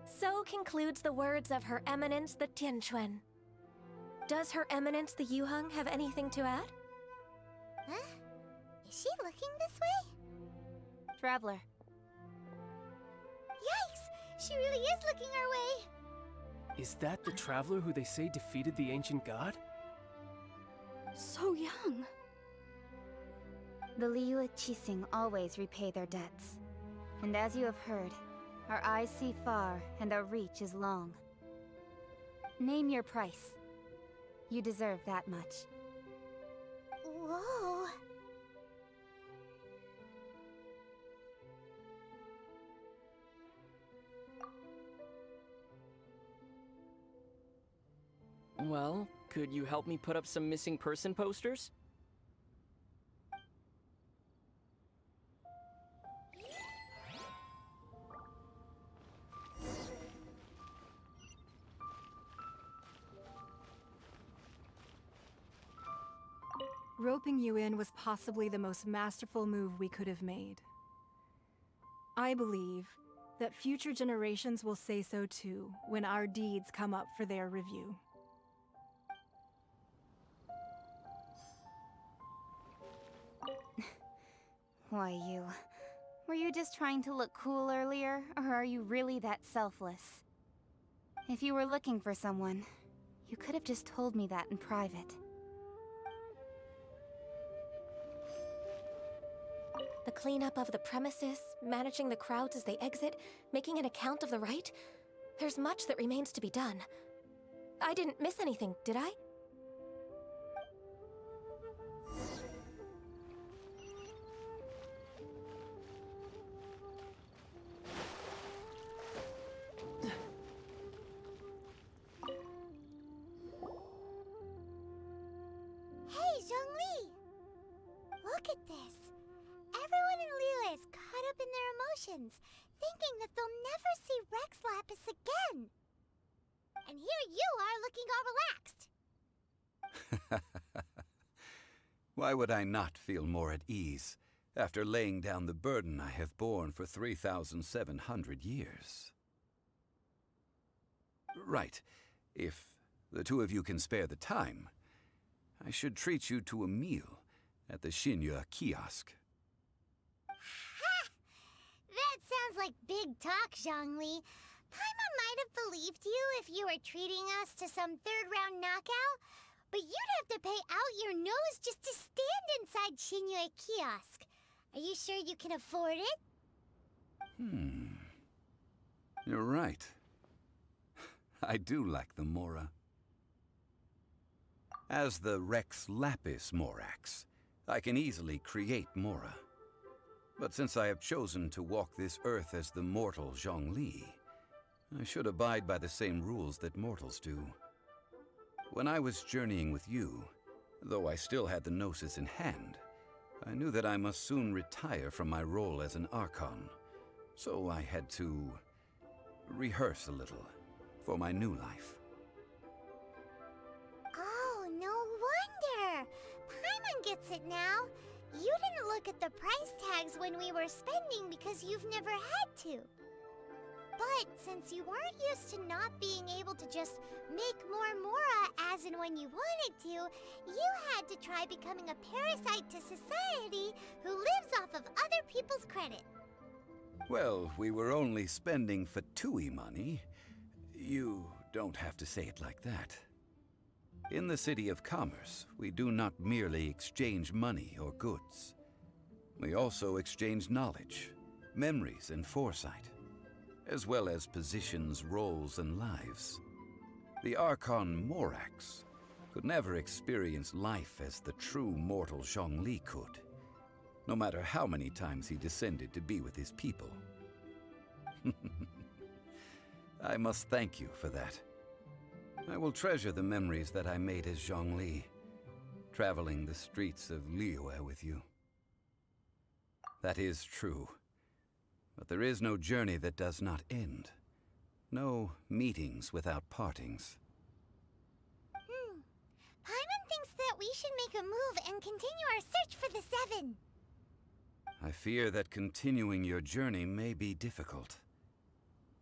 So concludes the words of Her Eminence the Tianquan. Does Her Eminence the Yuheng have anything to add? Huh? Is she looking this way? Traveler. Yikes! She really is looking our way! Is that the traveler who they say defeated the ancient god? So young. The Liyue Qixing always repay their debts. And as you have heard, our eyes see far and our reach is long. Name your price. You deserve that much. Whoa! Well, could you help me put up some missing person posters? Roping you in was possibly the most masterful move we could have made. I believe that future generations will say so too when our deeds come up for their review. Why, you... Were you just trying to look cool earlier, or are you really that selfless? If you were looking for someone, you could have just told me that in private. The cleanup of the premises, managing the crowds as they exit, making an account of the rite? There's much that remains to be done. I didn't miss anything, did I? Hey, Zhongli! Look at this. Everyone in Liyue is caught up in their emotions, thinking that they'll never see Rex Lapis again. And here you are looking all relaxed. Why would I not feel more at ease after laying down the burden I have borne for 3,700 years? Right. If the two of you can spare the time, I should treat you to a meal at the Xinyue kiosk. Ha! That sounds like big talk, Zhongli. Paimon might have believed you if you were treating us to some third-round knockout, but you'd have to pay out your nose just to stand inside Xinyue kiosk. Are you sure you can afford it? You're right. I do lack the Mora. As the Rex Lapis Morax, I can easily create Mora. But since I have chosen to walk this earth as the mortal Zhongli, I should abide by the same rules that mortals do. When I was journeying with you, though I still had the Gnosis in hand, I knew that I must soon retire from my role as an Archon, so I had to rehearse a little for my new life. Oh, no wonder! Paimon gets it now. You didn't look at the price tags when we were spending because you've never had to. But since you weren't used to not being able to just make more Mora as and when you wanted to, you had to try becoming a parasite to society who lives off of other people's credit. Well, we were only spending Fatui money. You don't have to say it like that. In the City of Commerce, we do not merely exchange money or goods. We also exchange knowledge, memories, and foresight, as well as positions, roles, and lives. The Archon Morax could never experience life as the true mortal Zhongli could, no matter how many times he descended to be with his people. I must thank you for that. I will treasure the memories that I made as Zhongli, traveling the streets of Liyue with you. That is true. But there is no journey that does not end. No meetings without partings. Paimon thinks that we should make a move and continue our search for the Seven. I fear that continuing your journey may be difficult.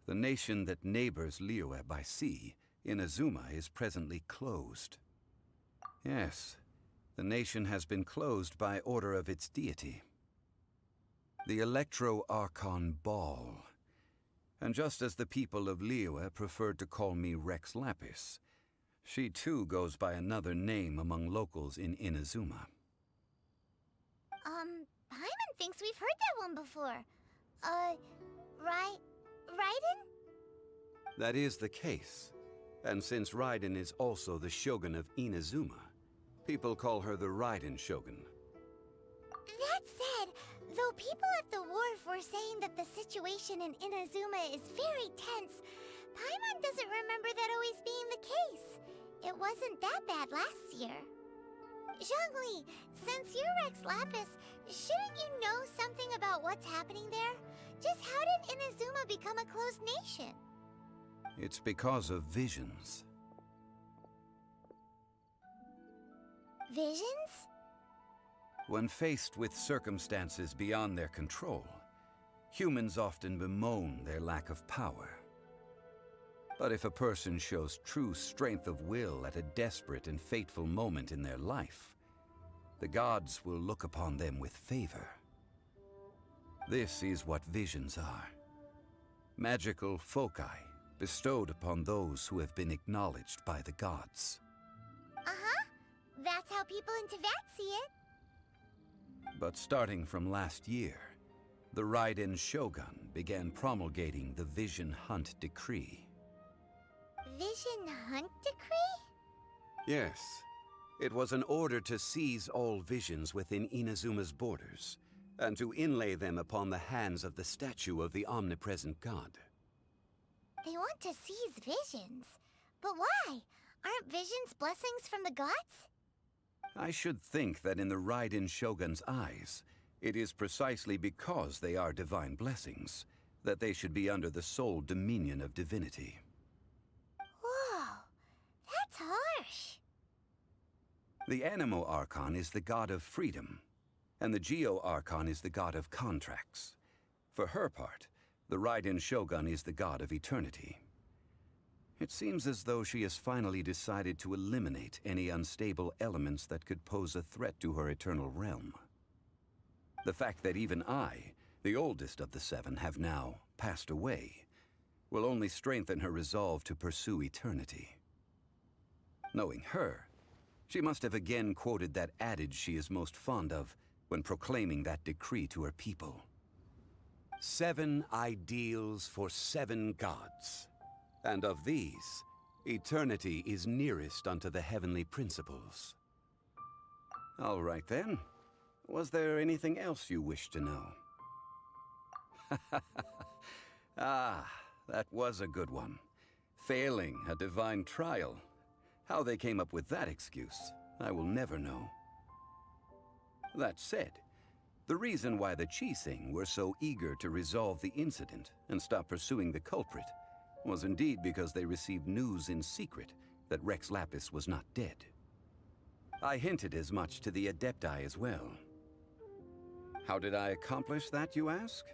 The nation that neighbors Liyue by sea, Inazuma, is presently closed. Yes, the nation has been closed by order of its deity, the Electro-Archon Ball. And just as the people of Liyue preferred to call me Rex Lapis, she too goes by another name among locals in Inazuma. Paimon thinks we've heard that one before. Raiden? That is the case. And since Raiden is also the shogun of Inazuma, people call her the Raiden Shogun. That said, though people at the wharf were saying that the situation in Inazuma is very tense, Paimon doesn't remember that always being the case. It wasn't that bad last year. Zhongli, since you're Rex Lapis, shouldn't you know something about what's happening there? Just how did Inazuma become a closed nation? It's because of visions. Visions? When faced with circumstances beyond their control, humans often bemoan their lack of power. But if a person shows true strength of will at a desperate and fateful moment in their life, the gods will look upon them with favor. This is what visions are. Magical foci bestowed upon those who have been acknowledged by the gods. Uh-huh. That's how people in Teyvat see it. But starting from last year, the Raiden Shogun began promulgating the Vision Hunt Decree. Vision Hunt Decree? Yes. It was an order to seize all visions within Inazuma's borders, and to inlay them upon the hands of the statue of the omnipresent god. They want to seize visions. But why? Aren't visions blessings from the gods? I should think that in the Raiden Shogun's eyes, it is precisely because they are divine blessings that they should be under the sole dominion of divinity. Whoa, that's harsh. The Animo Archon is the god of freedom, and the Geo Archon is the god of contracts. For her part, the Raiden Shogun is the god of eternity. It seems as though she has finally decided to eliminate any unstable elements that could pose a threat to her eternal realm. The fact that even I, the oldest of the seven, have now passed away, will only strengthen her resolve to pursue eternity. Knowing her, she must have again quoted that adage she is most fond of when proclaiming that decree to her people. 7 ideals for 7 gods, and of these, eternity is nearest unto the heavenly principles. All right then. Was there anything else you wish to know? Ah, that was a good one. Failing a divine trial. How they came up with that excuse, I will never know. That said, the reason why the Qixing were so eager to resolve the incident and stop pursuing the culprit was indeed because they received news in secret that Rex Lapis was not dead. I hinted as much to the Adepti as well. How did I accomplish that, you ask?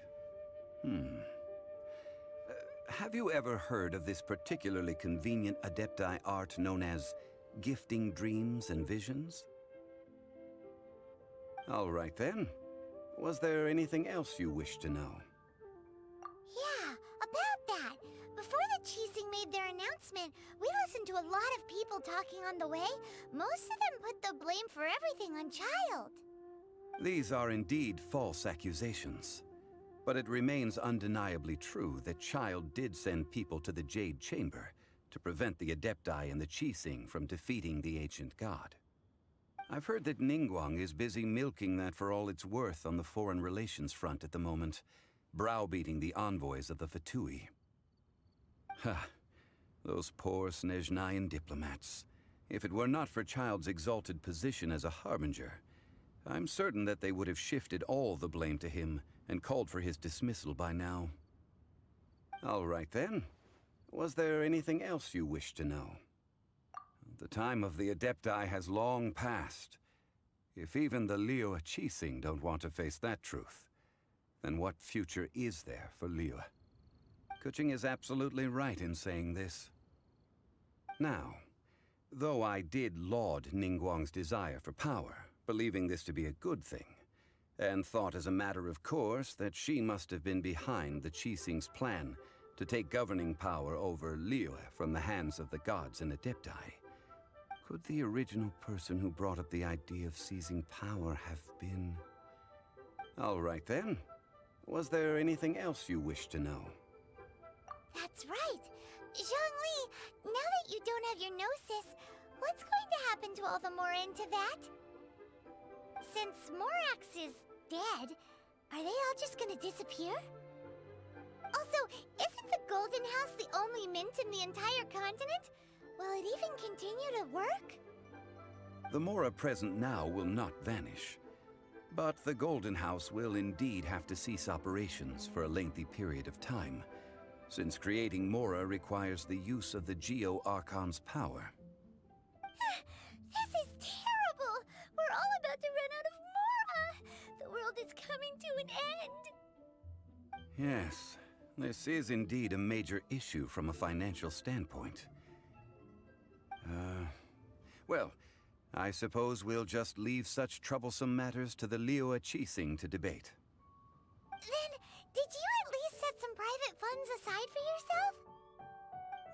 Have you ever heard of this particularly convenient Adepti art known as gifting dreams and visions? All right then. Was there anything else you wish to know? Yeah, about that. Before the Qixing made their announcement, we listened to a lot of people talking on the way. Most of them put the blame for everything on Child. These are indeed false accusations. But it remains undeniably true that Child did send people to the Jade Chamber to prevent the Adepti and the Qixing from defeating the ancient god. I've heard that Ningguang is busy milking that for all it's worth on the foreign relations front at the moment, browbeating the envoys of the Fatui. Ha! Those poor Snezhnayan diplomats. If it were not for Child's exalted position as a harbinger, I'm certain that they would have shifted all the blame to him and called for his dismissal by now. All right then. Was there anything else you wish to know? The time of the Adepti has long passed. If even the Liyue Qixing don't want to face that truth, then what future is there for Liyue? Kuching is absolutely right in saying this. Now, though I did laud Ningguang's desire for power, believing this to be a good thing, and thought as a matter of course that she must have been behind the Qixing's plan to take governing power over Liyue from the hands of the gods and Adepti, could the original person who brought up the idea of seizing power have been... All right then. Was there anything else you wish to know? That's right. Zhongli, now that you don't have your gnosis, what's going to happen to all the Mora in Teyvat? Since Morax is dead, are they all just gonna disappear? Also, isn't the Golden House the only mint in the entire continent? Will it even continue to work? The Mora present now will not vanish. But the Golden House will indeed have to cease operations for a lengthy period of time, since creating Mora requires the use of the Geo-Archon's power. This is terrible! We're all about to run out of Mora! The world is coming to an end! Yes, this is indeed a major issue from a financial standpoint. Well, I suppose we'll just leave such troublesome matters to the Liyue Qixing to debate. Then, did you at least set some private funds aside for yourself?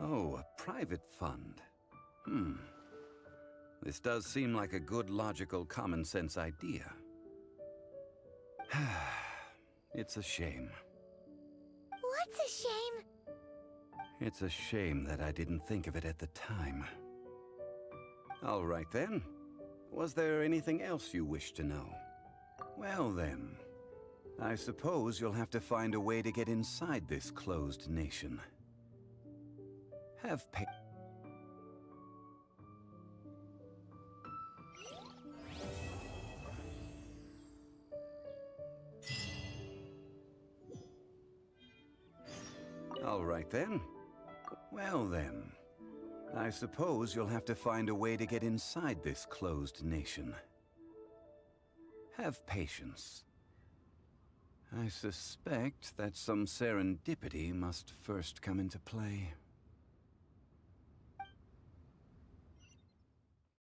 Oh, a private fund. This does seem like a good, logical, common-sense idea. It's a shame. What's a shame? It's a shame that I didn't think of it at the time. All right then. Was there anything else you wish to know? Well then, I suppose you'll have to find a way to get inside this closed nation. Have All right then. Well then, I suppose you'll have to find a way to get inside this closed nation. Have patience. I suspect that some serendipity must first come into play.